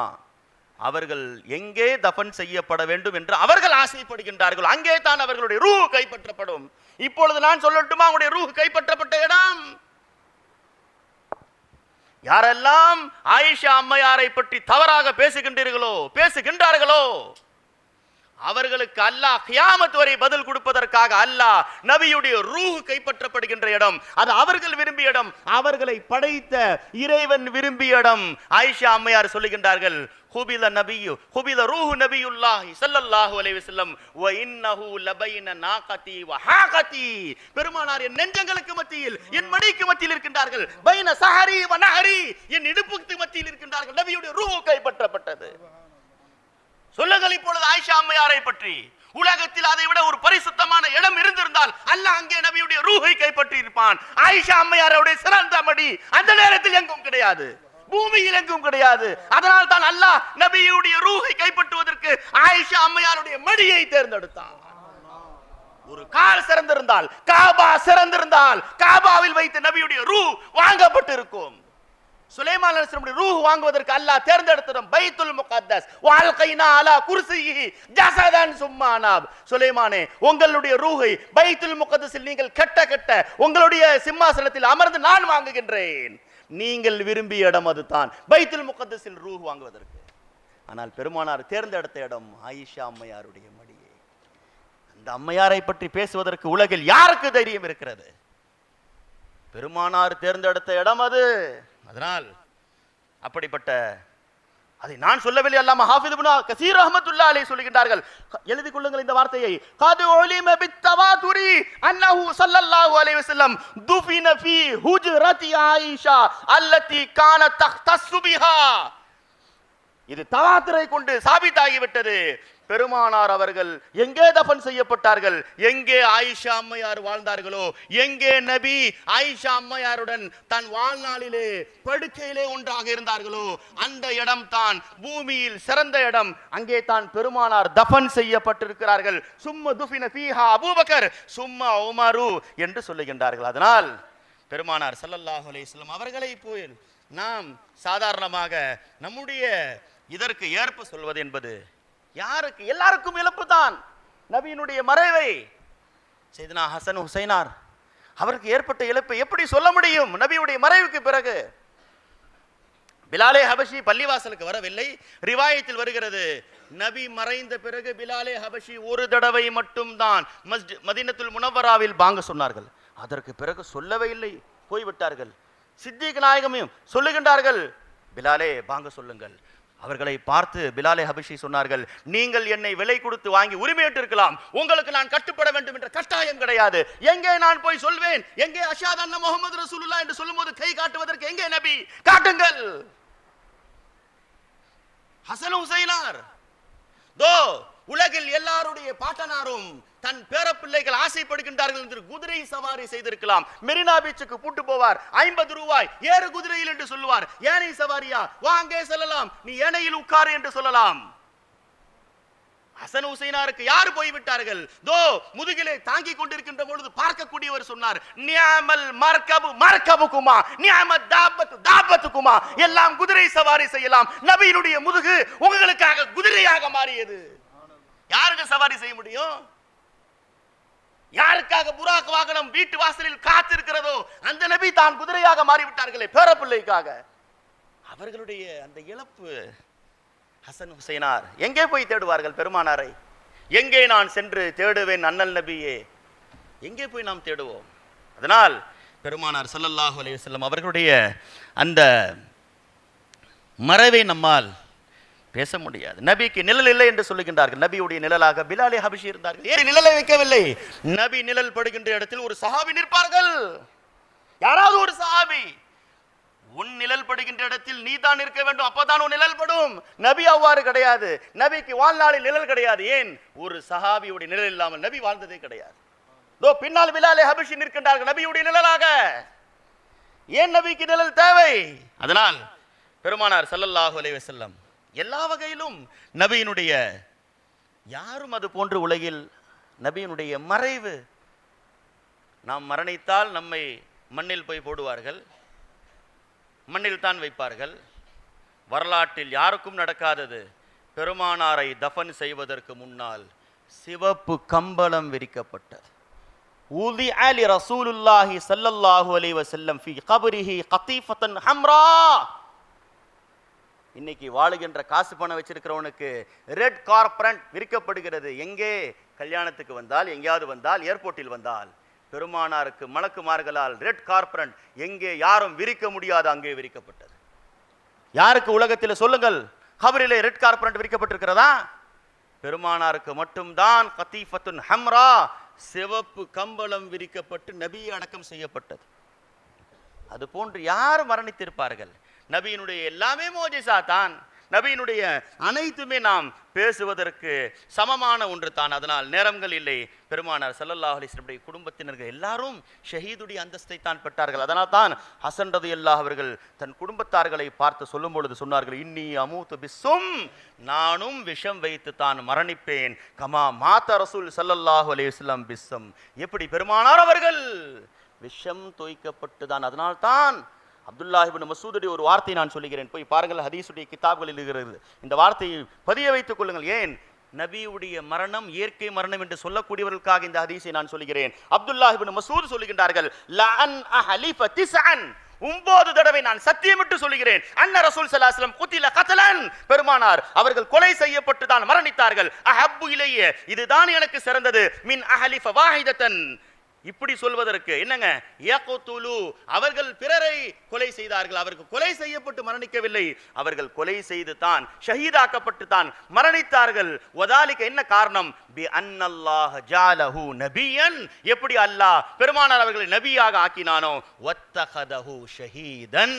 அவர்கள் எங்கே தஃபன் செய்யப்பட வேண்டும் என்று அவர்கள் ஆசைப்படுகின்றார்கள், அங்கே தான் அவர்களுடைய ரூஹ் கைப்பற்றப்படும். இப்பொழுது நான் சொல்லட்டுமா அவங்களுடைய ரூஹ் கைப்பற்றப்பட்ட இடம்? யாரெல்லாம் ஆயிஷா அம்மையாரை பற்றி தவறாக பேசுகின்றார்களோ அவர்களுக்கு அல்லாஹ் கியாமத் வரை பதில் கொடுப்பதற்காக அல்லாஹ் நபியுடைய ரூஹ் கைப்பற்றப்படுகின்ற இடம், அது அவர்கள் விரும்பிய இடம், அவர்களை படைத்த இறைவன் விரும்பிய இடம். ஆயிஷா அம்மையார் சொல்லுகின்றார்கள், குபில நபியு குபில ரூஹு நபியுல்லாஹி ஸல்லல்லாஹு அலைஹி வஸல்லம் வ இன்னஹு லபைன நாகதி வ ஹாகதி. பெருமானார் என் நெஞ்சங்களுக்கு மத்தியில், என் மடிக்கு மத்தியில் இருக்கின்றார்கள். பைன சஹரி வ நஹரி, என் இடுப்புக்கு மத்தியில் இருக்கின்றார்கள். நபியுடைய ரூஹ் கைப்பற்றப்பட்டது. சொல்லுங்கள் இப்பொழுது ஆயிஷா அம்மையாரை பற்றி. உலகத்தில் அதை விட ஒரு பரிசுத்தமான இடம் இருந்திருந்தால் அல்லாஹ் அங்கே நபியுடைய ரூஹை கைப்பற்றி இருப்பான். ஆயிஷா அம்மையாருடைய சிறந்த மடி அந்த நேரத்தில் எங்கும் கிடையாது, பூமியில் எங்கும் கிடையாது. அதனால் தான் அல்லாஹ் நபியுடைய ரூஹை கைப்பற்றுவதற்கு ஆயிஷா அம்மையாருடைய மடியை தேர்ந்தெடுத்தான். ஒரு கால் சிறந்திருந்தால், காபா சிறந்திருந்தால், காபாவில் வைத்து நபியுடைய ரூஹ் வாங்கப்பட்டிருக்கும். சுலைமான் அலைஹிஸ்ஸலாமுடைய ரூஹ் வாங்குவதற்கு அல்லாஹ் தேர்ந்தெடுத்ததும் பைத்துல் முகத்தஸ் வல்கைனா அலா குர்சிஹி ஜஸதன் சும்மா அனாப். சுலைமானே, உங்களுடைய ரூஹை பைத்துல் முகத்தஸில் நீங்கள் கட்ட உங்களுடைய சிம்மாசனத்தில் அமர்ந்து நான் வாங்குகின்றேன். நீங்கள் விரும்பிய இடம் அதுதான், பைத்துல் முகத்தஸில் ரூஹ் வாங்குவதற்கு. ஆனால் பெருமானார் தேர்ந்தெடுத்த இடம் ஆயிஷா அம்மையாருடைய மடியை. அந்த அம்மையாரை பற்றி பேசுவதற்கு உலகில் யாருக்கு தைரியம் இருக்கிறது? பெருமானார் தேர்ந்தெடுத்த இடம் அது. அதனால் அப்படிப்பட்ட அதை நான் சொல்லவில்லை, அல்லாம ஹாஃபிஸ் இப்னு கஸீர் ரஹ்மத்துல்லாஹி அலைஹி சொல்லுகின்றார்கள். எழுதி கொள்ளுங்கள் இந்த வார்த்தையை. கது உலிம பித்தவாதுரி அன்னஹு ஸல்லல்லாஹு அலைஹி வஸல்லம் துஃபின ஃபீ ஹுஜ்ரத்தி ஆயிஷா அல்லதி கானத் தக்தஸு பிஹா. இது தவாத்துரை கொண்டு சாபித்தாகிவிட்டது. பெருமானார் அவர்கள் எங்கே தஃபன் செய்யப்பட்டார்கள், எங்கே ஆயிஷா அம்மையார் வாழ்ந்தார்களோ, எங்கே நபி ஆயிஷா அம்மையாருடன் தன் வாழ்நாளிலே படுக்கையிலே ஒன்றாக இருந்தார்களோ அந்த இடம் தான் பூமியில் சிறந்த இடம். அங்கே தான் பெருமானார் தஃபன் செய்யப்பட்டிருக்கிறார்கள். சும்ம துஃபின ஃபீஹா அபூபக்கர் சும்ம உமரு என்று சொல்லுகின்றார்கள். அதனால் பெருமானார் ஸல்லல்லாஹு அலைஹி வஸல்லம் அவர்களை போய் நாம் சாதாரணமாக நம்முடைய இதற்கு ஏற்ப சொல்வது என்பது யாருக்கு? எல்லாருக்கும் இழப்பு தான். நபியினுடைய மறைவை சையதுனா ஹசன் ஹுசைனார் அவருக்கு ஏற்பட்ட இழப்பை எப்படி சொல்ல முடியும்? நபியுடைய மறைவுக்கு பிறகு பிலாலே ஹபஷி பள்ளிவாசலுக்கு வரவில்லை. ரிவாயத்தில் வருகிறது, நபி மறைந்த பிறகு பிலாலே ஹபஷி ஒரு தடவை மட்டும் தான் மதீனத்துல் முனவ்வராவில் பாங்க சொன்னார்கள். அதற்கு பிறகு சொல்லவே இல்லை, போய்விட்டார்கள். சித்திக் நாயகமையும் சொல்லுகின்றார்கள், பிலாலே பாங்க சொல்லுங்கள். அவர்களை பார்த்து பிலாலே ஹபஷி சொன்னார்கள், நீங்கள் என்னை விலை கொடுத்து வாங்கி உரிமையிட்டிருக்கலாம், உங்களுக்கு நான் கட்டுப்பட வேண்டும் என்ற கட்டாயம் கிடையாது. எங்கே நான் போய் சொல்வேன்? எங்கே அஷஹது அன்ன முஹம்மது ரசூலுல்லாஹ் என்று சொல்லும்போது கை காட்டுவதற்கு எங்கே நபி? காட்டுங்கள். ஹசன் ஹுசைனார். தோ உலகில் எல்லாருடைய பாட்டனாரும் தன் பேரப்பிள்ளைகள் ஆசைப்படுகின்றார்கள் என்று குதிரை சவாரி செய்திருக்கலாம். மெரினா பீச்சுக்கு கூட்டு போவார், 50 ரூபாய் ஏறு குதிரையில் என்று சொல்லுவார். ஏனை சவாரியா, வாங்கே செல்லலாம், நீ ஏனையில் உட்காரு என்று சொல்லலாம். ஹசன் ஹுசைனாருக்கு யார் போய்விட்டார்கள்? தோ முதுகிலே தாங்கி கொண்டிருக்கின்ற பொழுது பார்க்கக்கூடியவர் சொன்னார், நியாமல் மர்கபு மர்கபுகுமா, நியாமத் தாபத்து தாபத்துக்குமா, எல்லாம் குதிரை சவாரி செய்யலாம். நபியினுடைய முதுகு உங்களுக்காக குதிரையாக மாறியது. யாருக்கு சவாரி செய்ய முடியும்? யாருக்காக புராக் வாகனம் வீட்டு வாசலில் காத்திருக்கிறதோ அந்த நபி தான் குதிரையாக மாறிவிட்டார்களே பேரப்பிள்ளைக்காக. அவர்களுடைய அந்த இழப்பு. ஹசன் ஹுசைனார் எங்கே போய் தேடுவார்கள் பெருமானாரை? எங்கே நான் சென்று தேடுவேன் அண்ணல் நபியே? எங்கே போய் நாம் தேடுவோம்? அதனால் பெருமானார் ஸல்லல்லாஹு அலைஹி வஸல்லம் அவர்களுடைய அந்த மறைவை நம்மால் பேச முடியாது. நபிக்கு நிழல் இல்லை என்று சொல்லுகின்றார்கள். நபியுடைய நிழலாக பிலாலே ஹபஷி இருந்தார்கள். ஏன் நிழலை வைக்கவில்லை? நபி நிழல் படுகின்ற இடத்தில் ஒரு சஹாபி நிற்பார்கள். யாராவது ஒரு சஹாபி, உன் நிழல் படுகின்ற இடத்தில் நீ தான் இருக்க வேண்டும், அப்பதான் உன் நிழல் படும். நபி அவ்வாறு கிடையாது. நபிக்கு வாழ்நாளில் நிழல் கிடையாது. ஏன்? ஒரு சஹாபியுடைய நிழல் இல்லாமல் நபி வாழ்ந்ததே கிடையாது. தோ பின்னால் பிலாலே ஹபஷி நிற்கின்றார்கள் நபியுடைய நிழலாக. ஏன் நபிக்கு நிழல் தேவை? அதனால் பெருமானார் ஸல்லல்லாஹு அலைஹி வஸல்லம் எல்லா வகையிலும் நபியினுடைய, யாரும் அது போன்று உலகில் நபியினுடைய மறைவு. நாம் மரணித்தால் நம்மை மண்ணில் போய் போடுவார்கள், மண்ணில் தான் வைப்பார்கள். வரலாற்றில் யாருக்கும் நடக்காதது, பெருமானாரை தஃபன் செய்வதற்கு முன்னால் சிவப்பு கம்பளம் விரிக்கப்பட்டது. ஊதி அலி ரசூலுல்லாஹி ஸல்லல்லாஹு அலைஹி வஸல்லம் ஃபீ கப்ரிஹி கதீஃபத்தன் ஹம்ரா. இன்னைக்கு வாழுகின்ற காசு பணம் வச்சிருக்கிறவனுக்கு ரெட் கார்பரண்ட் விரிக்கப்படுகிறது. எங்கே? கல்யாணத்துக்கு வந்தால், எங்கேயாவது வந்தால், ஏர்போர்ட்டில் வந்தால். பெருமானாருக்கு மலக்குமார்களால் ரெட் கார்பரண்ட் எங்கே யாரும் விரிக்க முடியாது, அங்கே விரிக்கப்பட்டது. யாருக்கு உலகத்தில் சொல்லுங்கள் கபரிலே ரெட் கார்பரண்ட் விரிக்கப்பட்டிருக்கிறதா? பெருமானாருக்கு மட்டும்தான் கதீஃபத்துன் ஹம்ரா, சிவப்பு கம்பளம் விரிக்கப்பட்டு நபி அடக்கம் செய்யப்பட்டது. அது போன்று யார் மரணித்திருப்பார்கள்? நபியினுடைய எல்லாமே மோஜிசா தான். நபியினுடைய அனைத்துமே நாம் பேசுவதற்கு சமமான ஒன்று தான். அதனால் நேரங்கள் இல்லை. பெருமானார் ஸல்லல்லாஹு அலைஹி வஸல்லம் குடும்பத்தினர்கள் எல்லாரும் ஷஹீதுடைய அந்தஸ்தை தான் பெற்றார்கள். அதனால் தான் ஹசன் ரலியல்லாஹு அவர்கள் தன் குடும்பத்தார்களை பார்த்து சொல்லும் பொழுது சொன்னார்கள், இன்னி அமூது பிஸ்ஸும், நானும் விஷம் வைத்து தான் மரணிப்பேன். கமா மாத ரசூல் ஸல்லல்லாஹு அலைஹி வஸல்லம் பிஸ்ஸம், எப்படி பெருமானார் அவர்கள் விஷம் தோய்க்கப்பட்டு தான். அதனால் தான் அப்துல்லாஹ் இப்னு மஸ்ஊதுடைய ஒரு வார்த்தை நான் சொல்லுகிறேன், போய் பாருங்கள், ஹதீஸுடைய கிதாப்களில் இருக்கிறது. இந்த வார்த்தையை பதிய வைத்துக் கொள்ளுங்கள். ஏன்? நபியுடைய மரணம் இயற்கை மரணம் என்று சொல்லக்கூடியவர்களுக்காக இந்த ஹதீஸை நான் சொல்லுகிறேன். அப்துல்லாஹ் இப்னு மஸ்ஊத் சொல்லுகின்றார்கள், லஅன் அஹலிஃப திஸ்அன், 9 தடவை நான் சத்தியமிட்டு சொல்லுகிறேன், அன்ன ரசூல் ஸல்லல்லாஹு அலைஹி வஸல்லம் குத்தில கத்லன், பெருமானார் அவர்கள் கொலை செய்யப்பட்டு தான் மரணித்தார்கள். அஹப்பு இலைய, இதுதான் எனக்கு சிறந்தது, மின் அஹலிஃப வாஹிதத்தன். இப்படி சொல்வதற்கு என்னங்க? யக்துலு, அவர்கள் பிறரை கொலை செய்தார்கள், அவர்கள் கொலை செய்யப்பட்டு மரணிக்கவில்லை, அவர்கள் கொலை செய்து தான் ஷஹீதாக்கப்பட்டு தான் மரணித்தார்கள். வதாலிக, என்ன காரணம்? பி அன்னல்லாஹ ஜஅலஹு நபியன், எப்படி அல்லாஹ் பெருமானார் அவர்களை நபியாக ஆக்கினானோ, வத்தகதஹு ஷஹீதன்,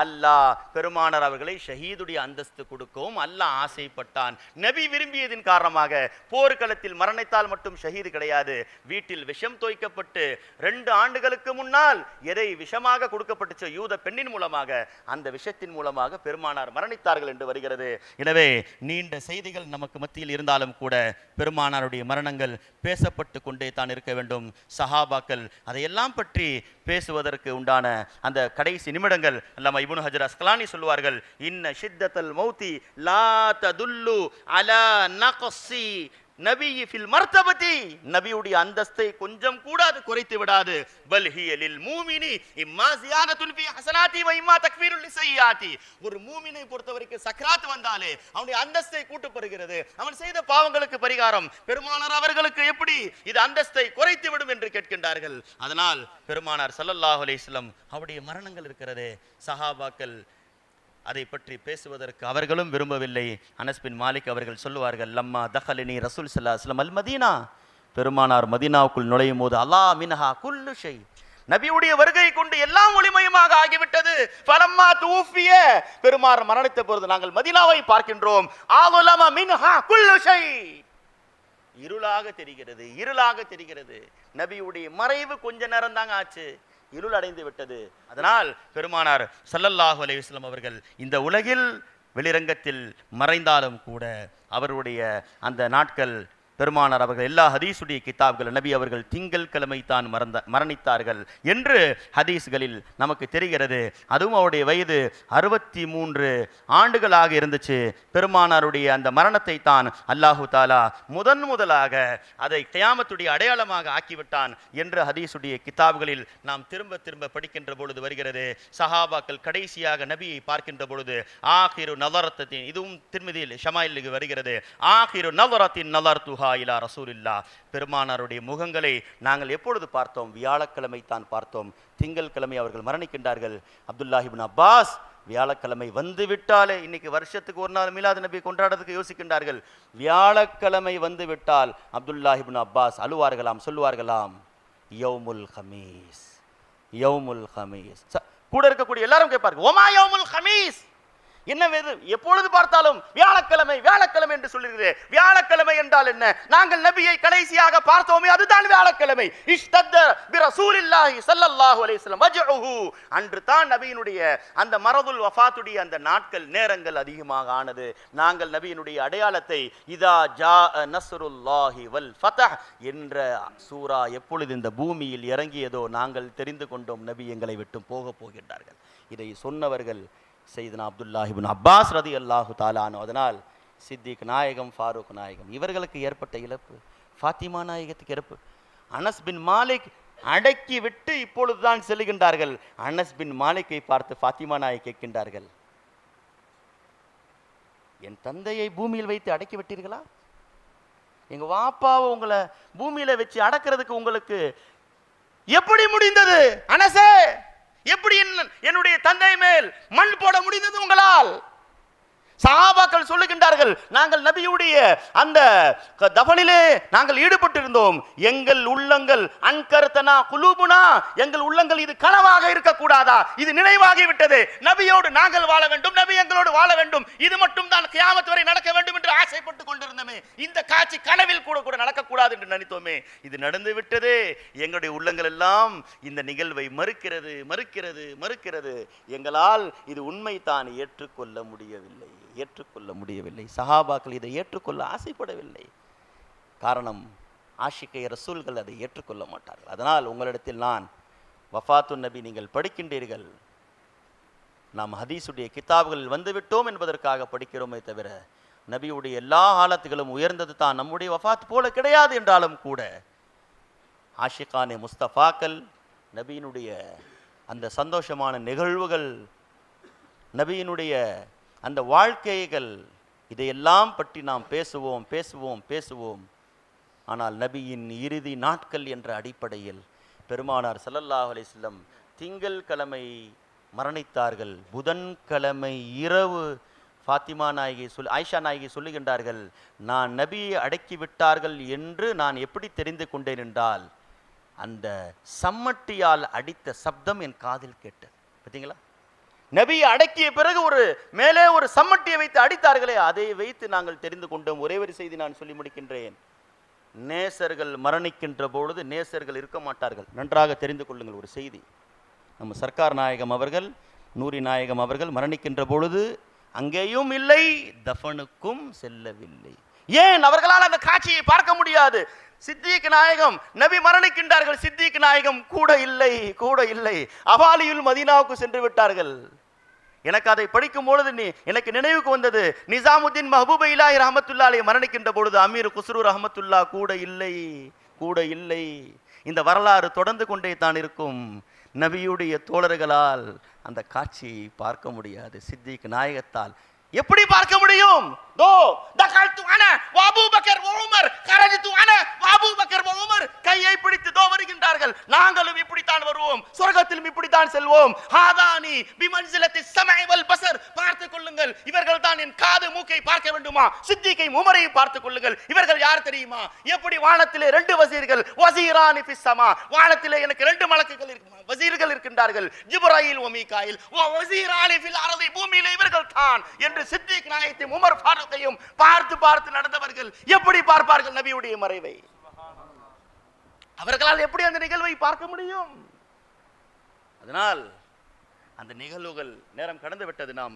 அல்லாஹ் பெருமானார் அவர்களை ஷஹீதுடைய அந்தஸ்து கொடுக்கவும் அல்லாஹ் ஆசைப்பட்டான். நபி விரும்பியதின் காரணமாக. போர்க்களத்தில் மரணித்தால் மட்டும் ஷஹீது கிடையாது. வீட்டில் விஷம் தோய்க்க 2 ஆண்டுகளுக்கு முன்னால் எதை விஷமாக கொடுக்கப்பட்டுச்சோ யூத பெண்ணின் மூலமாக, அந்த விஷத்தின் மூலமாக பெருமானார் மரணித்தார்கள் என்று வருகிறது. எனவே நீண்ட செய்திகள் நமக்கு மத்தியில் இருந்தாலும் கூட பெருமானாருடைய மரணங்கள் பேசப்பட்டு கொண்டே தான் இருக்க வேண்டும். சஹாபாக்கள் அதையெல்லாம் பற்றி பேசுவதற்கு உண்டான அந்த கடைசி நிமிடங்கள் அல்லாமா இப்னு ஹஜர் அஸ்கலானி சொல்வார்கள், இன்ன ஷித்தத்தல் மௌத்தி லா ததுல்லு அலா நக்ஸி நபி ஃபில் மர்தபதி, நபியுடைய அந்தஸ்தை கொஞ்சம் கூட அது குறைத்து விடாது. பல் ஹிய லில் மூமினி இம்மா ஜியாதத்துன் ஃபி ஹஸனாத்தி வ இம்மா தக்ஃபீருல் லிஸய்யாத்தி. ஒரு மூமினை பொறுத்தவரைக்கும் சக்ராத் வந்தாலே அவனுடைய அந்தஸ்தை கூட்டப்படுகிறது, அவன் செய்த பாவங்களுக்கு பரிகாரம். பெருமானார் அவர்களுக்கு எப்படி இது அந்தஸ்தை குறைத்து விடும் என்று கேட்கின்றார்கள். அதனால் பெருமானார் ஸல்லல்லாஹு அலைஹி வஸல்லம் அவருடைய மரணங்கள் இருக்கிறது, சஹாபாக்கள் அதை பற்றி பேசுவதற்கு அவர்களும் விரும்பவில்லை. அனஸ் பின் மாலிக் அவர்கள் சொல்லுவார்கள், லம்மா தஹலினி ரசூல் ஸல்லல்லாஹு அலைஹி வஸல்லம் அல் மதீனா, பெருமானார் மதீனாவுக்குள் நுழையும் போது, அல்லா மின்ஹா குல்லு ஷை, நபியுடைய வருகை கொண்டு எல்லாம் ஒளிமயமாக ஆகிவிட்டது. ஃபலம்மா தூஃபிய, பெருமாள் மரணித்த பொழுது நாங்கள் மதீனாவை பார்க்கின்றோம். ஆலுலம மின்ஹா குல்லு ஷை, இருளாக தெரிகிறது, இருளாக தெரிகிறது. நபியுடைய மறைவு கொஞ்ச நேரம் தாங்க ஆச்சு, இருள் அடைந்து விட்டது. அதனால் பெருமானார் ஸல்லல்லாஹு அலைஹி வஸல்லம் அவர்கள் இந்த உலகில் வெளிரங்கத்தில் மறைந்தாலும் கூட அவருடைய அந்த நாட்கள், பெருமானார் அவர்கள் எல்லா ஹதீஸுடைய கிதாப்கள் நபி அவர்கள் திங்கள் கிழமை தான் மரணித்தார்கள் என்று ஹதீஸ்களில் நமக்கு தெரிகிறது. அதுவும் அவருடைய வயது 63 ஆண்டுகளாக இருந்துச்சு. பெருமானாருடைய அந்த மரணத்தை தான் அல்லாஹு தாலா முதலாக அதை கியாமத்துடைய அடையாளமாக ஆக்கிவிட்டான் என்று ஹதீஸுடைய கிதாப்களில் நாம் திரும்ப திரும்ப படிக்கின்ற பொழுது வருகிறது. சஹாபாக்கள் கடைசியாக நபியை பார்க்கின்ற பொழுது ஆகிரு நலரத்தின், இதுவும் திருமதியில் ஷமாயிலுக்கு வருகிறது, ஆகிரு நலரத்தின் நலர்துஹா இலா ரசூலில்லா, பெருமானாருடைய முகங்களை நாங்கள் எப்பொழுது பார்த்தோம்? வியாழக்கிழமை தான் பார்த்தோம். திங்கள் கிழமை அவர்கள் மரணிக்கின்றார்கள். அப்துல்லாஹ் இப்னு அப்பாஸ் வியாழக்கிழமை வந்து விட்டாலே, இன்னைக்கு வருஷத்துக்கு ஒரு நாள் மீலாது நபி கொண்டாடுறதுக்கு யோசிக்கின்றார்கள். வியாழக்கிழமை வந்து விட்டால் அப்துல்லாஹ் இப்னு அப்பாஸ் அழுவார்களாம், சொல்லுவார்களாம், யௌமுல் ஹமீஸ், யௌமுல் ஹமீஸ். கூட இருக்கக்கூடிய எல்லாரும் கேட்பார்கள், ஒமா யௌமுல் ஹமீஸ், என்ன வேறு எப்பொழுது பார்த்தாலும் வியாழக்கிழமை வியாழக்கிழமை என்று சொல்லுகிறது. வியாழக்கிழமை என்றால் என்ன? நாங்கள் நபியை கடைசியாக பார்த்தோமே அதுதான் வியாழக்கிழமை. இஷ்தத்த பி ரசூலில்லாஹி ஸல்லல்லாஹு அலைஹி வஸல்லம் வஜ்உஹு, அன்று தான் நபியினுடைய அந்த மரதுல் வஃபாத்துடைய அந்த நாட்கள் நேரங்கள் அதிகமாக ஆனது. நாங்கள் நபியினுடைய அடையாளத்தை இதா ஜா நஸ்ருல்லாஹி வல் ஃபத்ஹ் என்ற சூரா எப்பொழுது இந்த பூமியில் இறங்கியதோ நாங்கள் தெரிந்து கொண்டோம் நபி எங்களை விட்டு போகின்றார்கள். இதை சொன்னவர்கள் சையதுனா அப்துல்லாஹ் இப்னு அப்பாஸ் ரலியல்லாஹு தஆலா அன்ஹு. அதனால் சித்திக் நாயகம், ஃபாரூக் நாயகம் இவர்களுக்கு ஏற்பட்ட இழப்பு, ஃபாத்திமா நாயகத்துக்கு இறப்பு. அனஸ் பின் மாலிக் அடக்கி விட்டு இப்பொழுதுதான் செல்கின்றார்கள். அனஸ் பின் மாலிக்கை பார்த்து ஃபாத்திமா நாயகி கேட்கின்றார்கள், என் தந்தையை பூமியில் வைத்து அடக்கி விட்டீர்களா? எங்க வாப்பாவை உங்களை பூமியில வச்சு அடக்கிறதுக்கு உங்களுக்கு எப்படி முடிந்தது? அனஸே, எப்படி என்னுடைய தந்தை மேல் மண் போட முடிந்தது உங்களால்? சஹாபாக்கள் சொல்லுகின்றார்கள், நாங்கள் நபியுடைய அந்த தஃபனிலே நாங்கள் ஈடுபட்டிருந்தோம். எங்கள் உள்ளங்கள் அன்கர்தனா குலூபுனா, எங்கள் உள்ளங்கள் இது கனவாக இருக்கக்கூடாதா? இது நினைவாகி விட்டது. நபியோடு நாங்கள் வாழ வேண்டும், நபி எங்களோடு வாழ வேண்டும், இது மட்டும் தான் கியாமத் வரை நடக்க வேண்டும் என்று ஆசைப்பட்டு கொண்டிருந்தோமே. இந்த காட்சி கனவில் கூட நடக்கக்கூடாது என்று நினைத்தோமே, இது நடந்து விட்டது. எங்களுடைய உள்ளங்கள் எல்லாம் இந்த நிகழ்வை மறுக்கிறது மறுக்கிறது மறுக்கிறது. எங்களால் இது உண்மைதான் ஏற்றுக்கொள்ள முடியவில்லை, ஏற்றுக்கொள்ள முடியவில்லை. சஹாபாக்கள் இதை ஏற்றுக்கொள்ள ஆசைப்படவில்லை. காரணம், ஆஷிகை ரசூல்கள் அதை ஏற்றுக்கொள்ள மாட்டார்கள். அதனால் உங்களிடத்தில் நான் வஃபாத்து நபி நீங்கள் படிக்கின்றீர்கள், நாம் ஹதீஸுடைய கிதாபுகளில் வந்துவிட்டோம் என்பதற்காக படிக்கிறோமே தவிர நபியுடைய எல்லா ஆலத்துகளும் உயர்ந்தது தான் நம்முடைய வஃபாத் போல கிடையாது என்றாலும் கூட ஆஷிகானே முஸ்தஃபாக்கள், நபியினுடைய அந்த சந்தோஷமான நிகழ்வுகள், நபியினுடைய அந்த வாழ்க்கைகள், இதையெல்லாம் பற்றி நாம் பேசுவோம் பேசுவோம் பேசுவோம். ஆனால் நபியின் இறுதி நாட்கள் என்ற அடிப்படையில் பெருமானார் ஸல்லல்லாஹு அலைஹி வஸல்லம் திங்கள் கிழமை மரணித்தார்கள். புதன்கிழமை இரவு ஃபாத்திமா நாயகி ஆயிஷா நாயகி சொல்லுகின்றார்கள், நான் நபியை அடக்கி விட்டார்கள் என்று நான் எப்படி தெரிந்து கொண்டேன் என்றால், அந்த சம்மட்டியால் அடித்த சப்தம் என் காதில் கேட்டது. பார்த்தீங்களா? நபியை அடக்கிய பிறகு ஒரு மேலே ஒரு சம்மட்டியை வைத்து அடித்தார்களே, அதை வைத்து நாங்கள் தெரிந்து கொண்டோம். ஒரே ஒரு செய்தி நான் சொல்லி முடிக்கின்றேன். நேசர்கள் மரணிக்கின்ற பொழுது நேசர்கள் இருக்க மாட்டார்கள். நன்றாக தெரிந்து கொள்ளுங்கள் ஒரு செய்தி. நம்ம சர்க்கார் நாயகம் அவர்கள், நூரி நாயகம் அவர்கள் மரணிக்கின்ற பொழுது அங்கேயும் இல்லை, தஃபனுக்கும் செல்லவில்லை. ஏன்? அவர்களால் அந்த காட்சியை பார்க்க முடியாது. சித்திக் நாயகம் நபி மரணிக்கின்றார்கள், சித்திக் நாயகம் கூட இல்லை, கூட இல்லை. அவாலியுல் மதீனாவுக்கு சென்று விட்டார்கள். எனக்கு அதை படிக்கும் பொழுது எனக்கு நினைவுக்கு வந்தது, நிசாமுத்தீன் மஹபூப இலாஹி ரஹமத்துல்லாஹி அலைஹி மரணிக்கின்ற பொழுது அமீர் குஸ்ரு ரஹமத்துல்லா கூட இல்லை, கூட இல்லை. இந்த வரலாறு தொடர்ந்து கொண்டே தான் இருக்கும். நபியுடைய தோழர்களால் அந்த காட்சியை பார்க்க முடியாது. சித்திக் நாயகத்தால் எப்படி பார்க்க முடியும்? தோ தகல்து அன வ அபூபக்கர் வ உமர் கரஜது அன வ அபூபக்கர் வ உமர் கையை பிடித்து தோ வருகின்றார்கள், நாங்களும் இப்படித்தான் வருவோம், சொர்க்கத்திலும் இப்படித்தான் செல்வோம். ஹாதானி பிமன்சிலத்தி ஸமஇ வல் பஸர், பார்த்துக் கொள்ளுங்கள், இவர்கள் தான் என் காது மூக்கை பார்க்க வேண்டுமா? சித்திகை உமரையும் பார்த்துக் கொள்ளுங்கள், இவர்கள் யார் தெரியுமா? எப்படி வானத்திலே 2 வசீர்கள், வசீரானி ஃபிஸ் ஸமா, வானத்திலே எனக்கு 2 மலக்குகள் வசீர்கள் இருக்கின்றார்கள், ஜிப்ராயில் வ மீகாயில் வ வசீரானி ஃபில் அர்தி, பூமியிலே இவர்கள் தான் என்று சித்திக் நாயகத்தையும் உமர் ஃபாரூக்கையும் பார்த்து பார்த்து நடந்தவர்கள் எப்படி பார்ப்பார்கள் நபியுடைய மறைவை? அவர்களால் எப்படி அந்த நிகழ்வை பார்க்க முடியும்? அதனால் அந்த நிகழ்வுகள் நேரம் கடந்து விட்டது, நாம்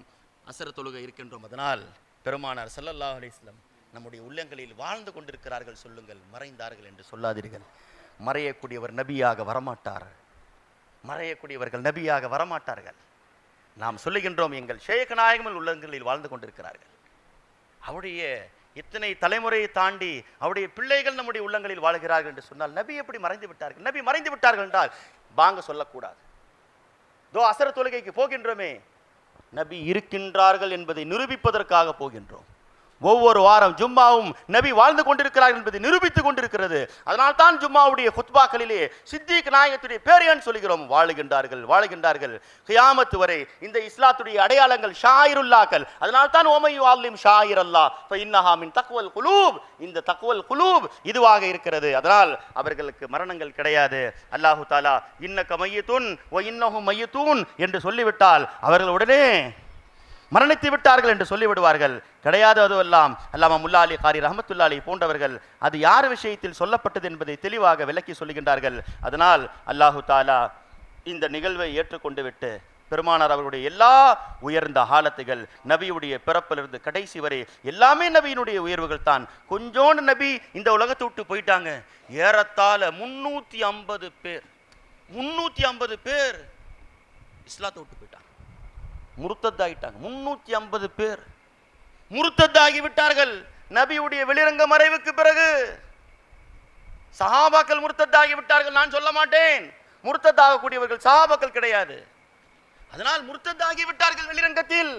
அசர் தொழுகை இருக்கின்றோம். அதனால் பெருமானார் ஸல்லல்லாஹு அலைஹி வஸல்லம் நம்முடைய உள்ளங்களில் வாழ்ந்து கொண்டிருக்கிறார்கள் சொல்லுங்கள், மறைந்தார்கள் என்று சொல்லாதீர்கள். மறையக்கூடியவர் நபியாக வரமாட்டார், மறையக்கூடியவர்கள் நபியாக வரமாட்டார்கள். நாம் சொல்லுகின்றோம், எங்கள் ஷேக் நாயகங்கள் உள்ளங்களில் வாழ்ந்து கொண்டிருக்கிறார்கள். அவருடைய இத்தனை தலைமுறையை தாண்டி அவருடைய பிள்ளைகள் நம்முடைய உள்ளங்களில் வாழ்கிறார்கள் என்று சொன்னால் நபி எப்படி மறைந்து விட்டார்கள்? நபி மறைந்து விட்டார்கள் என்றால் பாங்க சொல்லக்கூடாது. தோ அசர் தொழுகைக்கு போகின்றோமே, நபி இருக்கின்றார்கள் என்பதை நிரூபிப்பதற்காக போகின்றோம். ஒவ்வொரு வாரம் ஜும்மாவும் நபி வாழ்ந்து கொண்டிருக்கிறார் என்பதை நிரூபித்துக் கொண்டிருக்கிறது. அதனால் தான் ஜும்மாவுடைய குத்பாக்களிலே சித்திக் நாயகத்துடைய பேரையான் சொல்கிறோம், வாழுகின்றார்கள் வாழுகின்றார்கள் கியாமத் வரை. இந்த இஸ்லாத்துடைய அடையாளங்கள் ஷாயிருல்லாக்கள். அதனால் தான் ஓமையு ஆலிம் ஷாயிர் அல்லாஹ் ஃபஇன்னஹா மின் தக்வல் குலூப், இந்த தக்வல் குலூப் இதுவாக இருக்கிறது. அதனால் அவர்களுக்கு மரணங்கள் கிடையாது. அல்லாஹு தஆலா இன்னக மய்யிதுன் வ இன்னஹும் மய்யிதூன் என்று சொல்லிவிட்டால் அவர்கள் உடனே மரணித்து விட்டார்கள் என்று சொல்லிவிடுவார்கள். கிடையாது, அதுவெல்லாம் அல்லாமா முல்லா அலி காரி ரஹமத்துல்லா அலி போன்றவர்கள் அது யார் விஷயத்தில் சொல்லப்பட்டது என்பதை தெளிவாக விளக்கி சொல்லுகின்றார்கள். அதனால் அல்லாஹு தாலா இந்த நிகழ்வை ஏற்றுக்கொண்டு விட்டு பெருமானார் அவருடைய எல்லா உயர்ந்த ஹாலத்துகள், நபியுடைய பிறப்பிலிருந்து கடைசி வரை எல்லாமே நபியினுடைய உயர்வுகள் தான். கொஞ்சோண்டு நபி இந்த உலகத்தை விட்டு போயிட்டாங்க. ஏறத்தாழ 350 பேர் 350 பேர் இஸ்லாத்தை விட்டு போயிட்டாங்க, முர்த்தத்தாகிட்டாங்க. 350 பேர் முர்த்தத்தாகி விட்டார்கள். நபியுடைய வெளிரங்க மறைவுக்கு பிறகு சஹாபாக்கள் முர்த்தத்தாகி விட்டார்கள். நான் சொல்ல மாட்டேன், முர்த்தத்தாகக்கூடியவர்கள் சஹாபாக்கள் கிடையாது. அதனால் முர்த்தத்தாகி விட்டார்கள் வெளிரங்கத்தில்.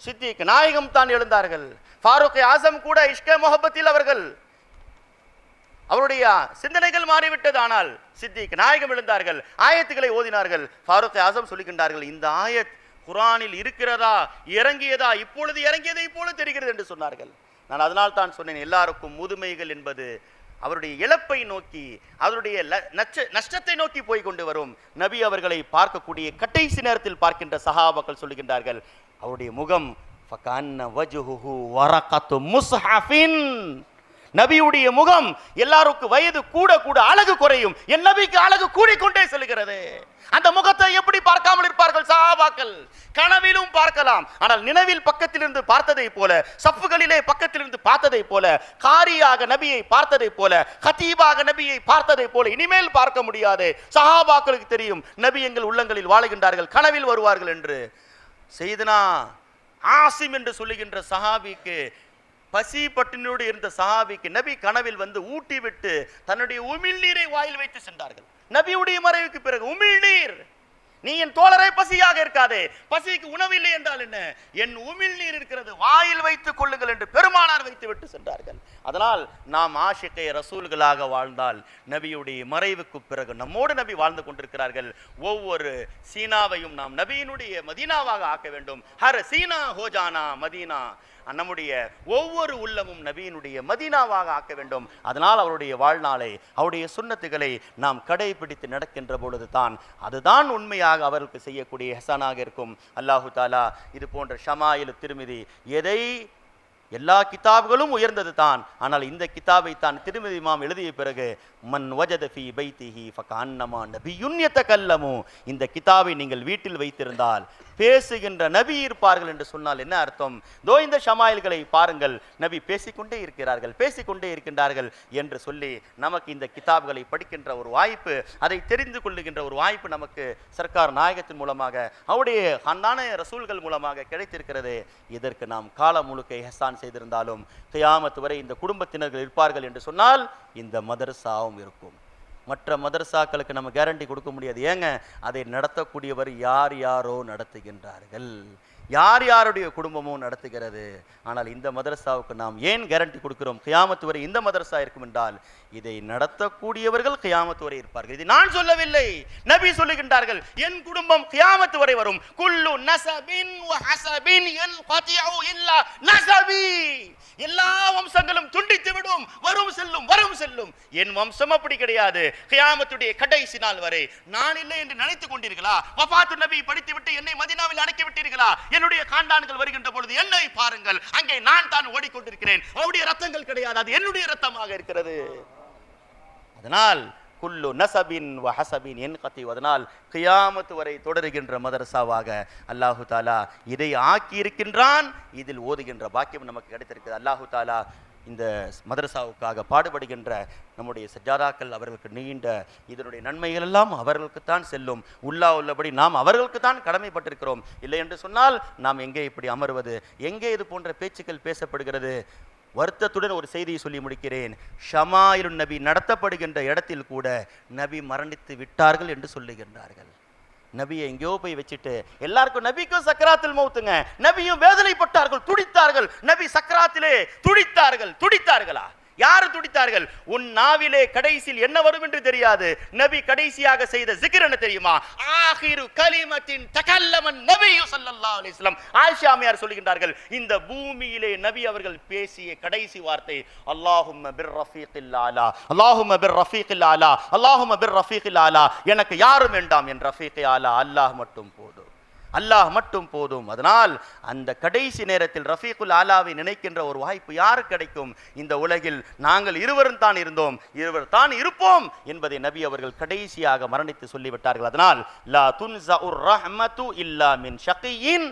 சித்திக் நாயகம் தான் எழுந்தார்கள். ஃபாரூக் ஆசம் கூட இஷ்கே முஹப்பத்தில் அவருடைய சிந்தனைகள் மாறிவிட்டது. ஆனால் சித்திக் நாயகம் எழுந்தார்கள், ஆயத்துக்களை ஓதினார்கள். ஃபாரூக் ஆசம் சொல்லுகின்றார்கள், இந்த ஆயத் குர்ஆனில் இருக்கிறதா, இறங்கியதா, இப்பொழுது இறங்கியதை இப்பொழுது தெரிகிறது என்று சொன்னார்கள். நான் அதனால் தான் சொன்னேன், எல்லாருக்கும் முதுமைகள் என்பது அவருடைய இழப்பை நோக்கி, அவருடைய நஷ்டத்தை நோக்கி போய் கொண்டு வரும். நபி அவர்களை பார்க்கக்கூடிய கடைசி நேரத்தில் பார்க்கின்ற சஹாபாக்கள் சொல்லுகின்றார்கள், அவருடைய முகம் ஃபகஅன்ன வஜ்ஹுஹு வரகத்து முஸ்ஹஃபின், நபியுடைய முகம் எல்லாருக்கும் வயது கூட கூட அழகு குறையும், என் நபிக்கு அழகு கூடிக்கொண்டே செல்கிறது. அந்த முகத்தை எப்படி பார்க்காமல் இருப்பார்கள் சஹாபாக்கள்? கனவிலும் பார்க்கலாம், ஆனால் நினைவில் பக்கத்திலிருந்து பார்த்ததை போல, சஃப்புகளிலே பக்கத்திலிருந்து பார்த்ததை போல, காரியாக நபியை பார்த்ததை போல, ஹதீபாக நபியை பார்த்ததை போல இனிமேல் பார்க்க முடியாது. சஹாபாக்களுக்கு தெரியும் நபி எங்கள் உள்ளங்களில் வாழுகின்றார்கள், கனவில் வருவார்கள் என்று. செய்தனா ஆசிம் என்று சொல்லுகின்ற சஹாபிக்கு, பசி பட்டினோடு இருந்த சஹாபிக்கு நபி கனவில் வந்து ஊட்டி விட்டு தன்னுடைய உமிழ்நீரை வாயில் வைத்து சென்றார்கள். நபியுடைய மறைவுக்கு பிறகு உமிழ்நீர், நீ என் தோழரை பசியாக இருக்காதே, பசிக்கு உணவில்லை என்றால் என்ன, என் உமிழ்நீர் இருக்கிறது, வாயில் வைத்துக் கொள்ளுங்கள் என்று பெருமானார் வைத்து விட்டு சென்றார்கள். அதனால் நாம் ஆஷிகை ரசூல்களாக வாழ்ந்தால் நபியுடைய மறைவுக்கு பிறகு நம்மோடு நபி வாழ்ந்து கொண்டிருக்கிறார்கள். ஒவ்வொரு சீனாவையும் நாம் நபியினுடைய மதீனாவாக ஆக்க வேண்டும். ஹர் சீனா ஹோஜானா மதீனா, நம்முடைய ஒவ்வொரு உள்ளமும் நபியினுடைய மதீனாவாக ஆக்க வேண்டும். அதனால் அவருடைய வாழ்நாளை, அவருடைய சுன்னத்துகளை நாம் கடைபிடித்து நடக்கின்ற பொழுது தான் அதுதான் உண்மையாக அவருக்கு செய்யக்கூடிய ஹசனாக இருக்கும். அல்லாஹு தாலா இது போன்ற ஷமாயில் திருமிதி, எதை எல்லா கிதாபுகளும் உயர்ந்தது தான், ஆனால் இந்த கிதாபை தான் திருமதி இமாம் எழுதிய பிறகு மன் வஜத ஃபீ பைத்திஹி ஃபகஅன்னமா நபியுன் யதகல்லமு, இந்த கிதாபை நீங்கள் வீட்டில் வைத்திருந்தால் பேசுகின்ற நபி இருப்பார்கள் என்று சொன்னால் என்ன அர்த்தம்? தோ இந்த ஷமாயில்களை பாருங்கள், நபி பேசிக்கொண்டே இருக்கிறார்கள், பேசிக்கொண்டே இருக்கின்றார்கள் என்று சொல்லி நமக்கு இந்த கிதாப்களை படிக்கின்ற ஒரு வாய்ப்பு, அதை தெரிந்து கொள்ளுகின்ற ஒரு வாய்ப்பு நமக்கு சர்க்கார் நாயகத்தின் மூலமாக, அவருடைய ஹன்னான ரசூல்கள் மூலமாக கிடைத்திருக்கிறது. இதற்கு நாம் காலம் முழுக்க ஹசான் செய்திருந்தாலும் கியாமத் வரை இந்த குடும்பத்தினர்கள் இருப்பார்கள் என்று சொன்னால் இந்த மதரசாவும் இருக்கும். மற்ற மதரசாக்களுக்கு நம்ம கேரண்டி கொடுக்க முடியாது. ஏங்க, அதை நடத்தக்கூடியவர் யார் யாரோ நடத்துகின்றார்கள். யார் யாருடைய குடும்பமும் நடத்துகிறது. ஆனால் இந்த மதரசாவுக்கு நாம் ஏன் கேரண்டி கொடுக்கிறோம்? கியாமத்து வரை இந்த மதரசா இருக்கும் என்றால் இதை நடத்தக்கூடியவர்கள் கியாமத்து வரை இருப்பார்கள். இது நான் சொல்லவில்லை, நபி சொல்லுகின்றார்கள். என் குடும்பம் கியாமத்து வரை வரும். குல்லு நஸபின் வ ஹஸபின் யன்கதிஉ இல்லா நஸபி. எல்லா வம்சங்களும் துண்டித்து விடும், வரும் செல்லும் வரும் செல்லும். என் வம்சம் அப்படி கிடையாது. கியாமத்துடைய கடைசி நாள் வரை நான் இல்லை என்று நினைத்துக் கொண்டீர்களா? வஃபாத்து நபி படித்துவிட்டு என்னை மதீனாவில் அடக்கி விட்டீர்களா? என்னுடைய காண்டான்கள் வருகின்ற பொழுது என்னை பாருங்கள், அங்கே நான் தான் ஓடிக்கொண்டிருக்கிறேன். அவருடைய ரத்தங்கள் கிடையாது, அது என்னுடைய ரத்தமாக இருக்கிறது. அதனால் குல்லு நஸபின் வ ஹஸபின் யன்கதி. அதனால் கியாமத் வரை தொடருகின்ற மதரசாவாக அல்லாஹு தாலா இதை ஆக்கி இருக்கின்றான். இதில் ஓதுகின்ற பாக்கியம் நமக்கு கிடைத்திருக்கிறது. அல்லாஹு தாலா இந்த மதரசாவுக்காக பாடுபடுகின்ற நம்முடைய சஜ்ஜாதாக்கள் அவர்களுக்கு நீண்ட இதனுடைய நன்மைகள் எல்லாம் அவர்களுக்குத்தான் செல்லும். உள்ளபடி நாம் அவர்களுக்கு தான் கடமைப்பட்டிருக்கிறோம். இல்லை என்று சொன்னால் நாம் எங்கே இப்படி அமர்வது? எங்கே இது போன்ற பேச்சுக்கள் பேசப்படுகிறது? வருத்தத்துடன் ஒரு செய்தியை சொல்லி முடிக்கிறேன். ஷமாயிலுன் நபி நடத்தப்படுகின்ற இடத்தில் கூட நபி மரணித்து விட்டார்கள் என்று சொல்லுகின்றார்கள். நபியை எங்கேயோ போய் வச்சுட்டு எல்லாருக்கும் நபிக்கும் சக்கராத்தில் மௌத்துங்க. நபியும் வேதனைப்பட்டார்கள், துடித்தார்கள். நபி சக்கராத்திலே துடித்தார்களா? யாரு துடித்தார்கள்? உன் நாவிலே கடைசியில் என்ன வரும் என்று தெரியாது. நபி கடைசியாக செய்த ஜிக்ர் என்ன தெரியுமா? ஆகிரு கலிமத்தின் தகல்லமன் நபி ஸல்லல்லாஹு அலைஹி வஸல்லம். ஆயிஷா அம்மையார் சொல்லுகின்றார்கள், இந்த பூமியிலே நபி அவர்கள் பேசிய கடைசி வார்த்தை அல்லாஹும்ம பிர் ரஃபீகில் ஆலா, அல்லாஹும்ம பிர் ரஃபீகில் ஆலா, அல்லாஹும்ம பிர் ரஃபீகில் ஆலா. எனக்கு யாரும் வேண்டாம், என் ரஃபீக் ஆலா அல்லாஹ் மட்டும் போதும், அல்லாஹ் மட்டும் போதும். அதனால் அந்த கடைசி நேரத்தில் ரஃபீகுல் ஆலாவை நினைக்கின்ற ஒரு வாய்ப்பு யாருக்கு கிடைக்கும்? இந்த உலகில் நாங்கள் இருவரும் தான் இருந்தோம், இருவர் தான் இருப்போம் என்பதை நபி அவர்கள் கடைசியாக மரணித்து சொல்லிவிட்டார்கள். அதனால் லா துன்ஸஉர் ரஹ்மத்து இல்லா மின் ஷகியின்.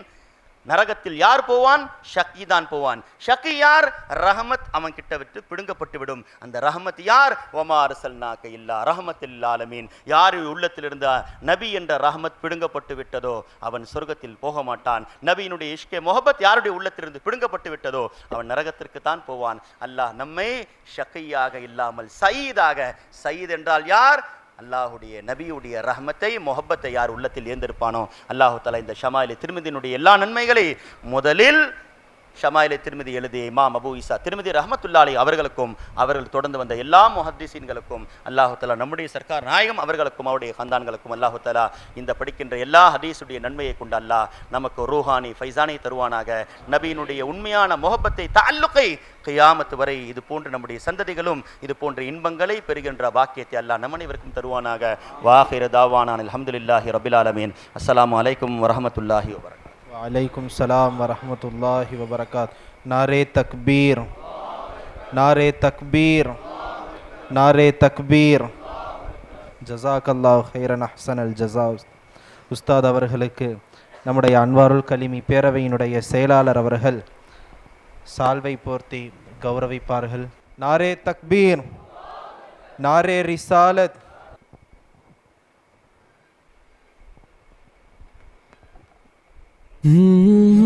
நரகத்தில் யார் போவான்? ஷக்கி தான் போவான். ஷக்கி யார்? ரஹமத் அவன் கிட்ட விட்டு பிடுங்கப்பட்டு விடும். அந்த ரஹமத் யார்? வமா அர்ஸல்நாக இல்லா ரஹமத்துல் ஆலமீன். யார் உள்ளத்தில் இருந்த நபி என்ற ரஹமத் பிடுங்கப்பட்டு விட்டதோ அவன் சொர்க்கத்தில் போக மாட்டான். நபியினுடைய இஷ்கே முஹப்பத் யாருடைய உள்ளத்திலிருந்து பிடுங்கப்பட்டு விட்டதோ அவன் நரகத்திற்கு தான் போவான். அல்லாஹ் நம்மை ஷக்கியாக இல்லாமல் சயீதாக, சயீத் என்றால் யார்? அல்லாஹுடைய நபியுடைய ரஹ்மத்தை முஹப்பத்தை யார் உள்ளத்தில் ஏந்திருப்பானோ அல்லாஹு தஆலா இந்த ஷமாயிலே திர்மிதியினுடைய எல்லா நன்மைகளை முதலில் ஷமாயிலே திர்மிதி எழுதிய இமாம் அபு ஈசா திர்மிதி ரஹ்மத்துல்லாஹி அலைஹி அவர்களுக்கும் அவர்கள் தொடர்ந்து வந்த எல்லா முஹத்திஸீன்களுக்கும் அல்லாஹு தஆலா நம்முடைய சர்க்கார் நாயகம் அவர்களுக்கும் அவருடைய ஹந்தான்களுக்கும் அல்லாஹு தஆலா இந்த படிக்கின்ற எல்லா ஹதீஸுடைய நன்மையை கொண்டு அல்லாஹ் நமக்கு ரூஹானி ஃபைசானி தருவானாக. நபியினுடைய உண்மையான முஹப்பத்தை தஅல்லுகை கியாமத் வரை இது போன்ற நம்முடைய சந்ததிகளும் இது போன்ற இன்பங்களை பெறுகின்ற பாக்கியத்தை அல்லாஹ் நம் அனைவருக்கும் தருவானாக. வாஹிர தாவானா அல்ஹம்துலில்லாஹி ரப்பில் ஆலமீன். அஸ்ஸலாமு அலைக்கும் வரஹ்மத்துல்லாஹி வபரகாத்துஹு. वालेकुम सलाम वरहमतुल्लाहि वबरकात. नारे तकबीर, नारे तकबीर, नारे तकबीर. ஜஸாக்கல்லாஹு ஹைரன் அஹ்ஸனல் ஜஸா. உஸ்தாத் அவர்களுக்கு நம்முடைய அன்வாருல் கலிமி பேரவையினுடைய செயலாளர் அவர்கள் சால்வை போர்த்தி கௌரவிப்பார்கள். நாரே தக்பீர், நாரே ரிசாலத். Mm-hmm.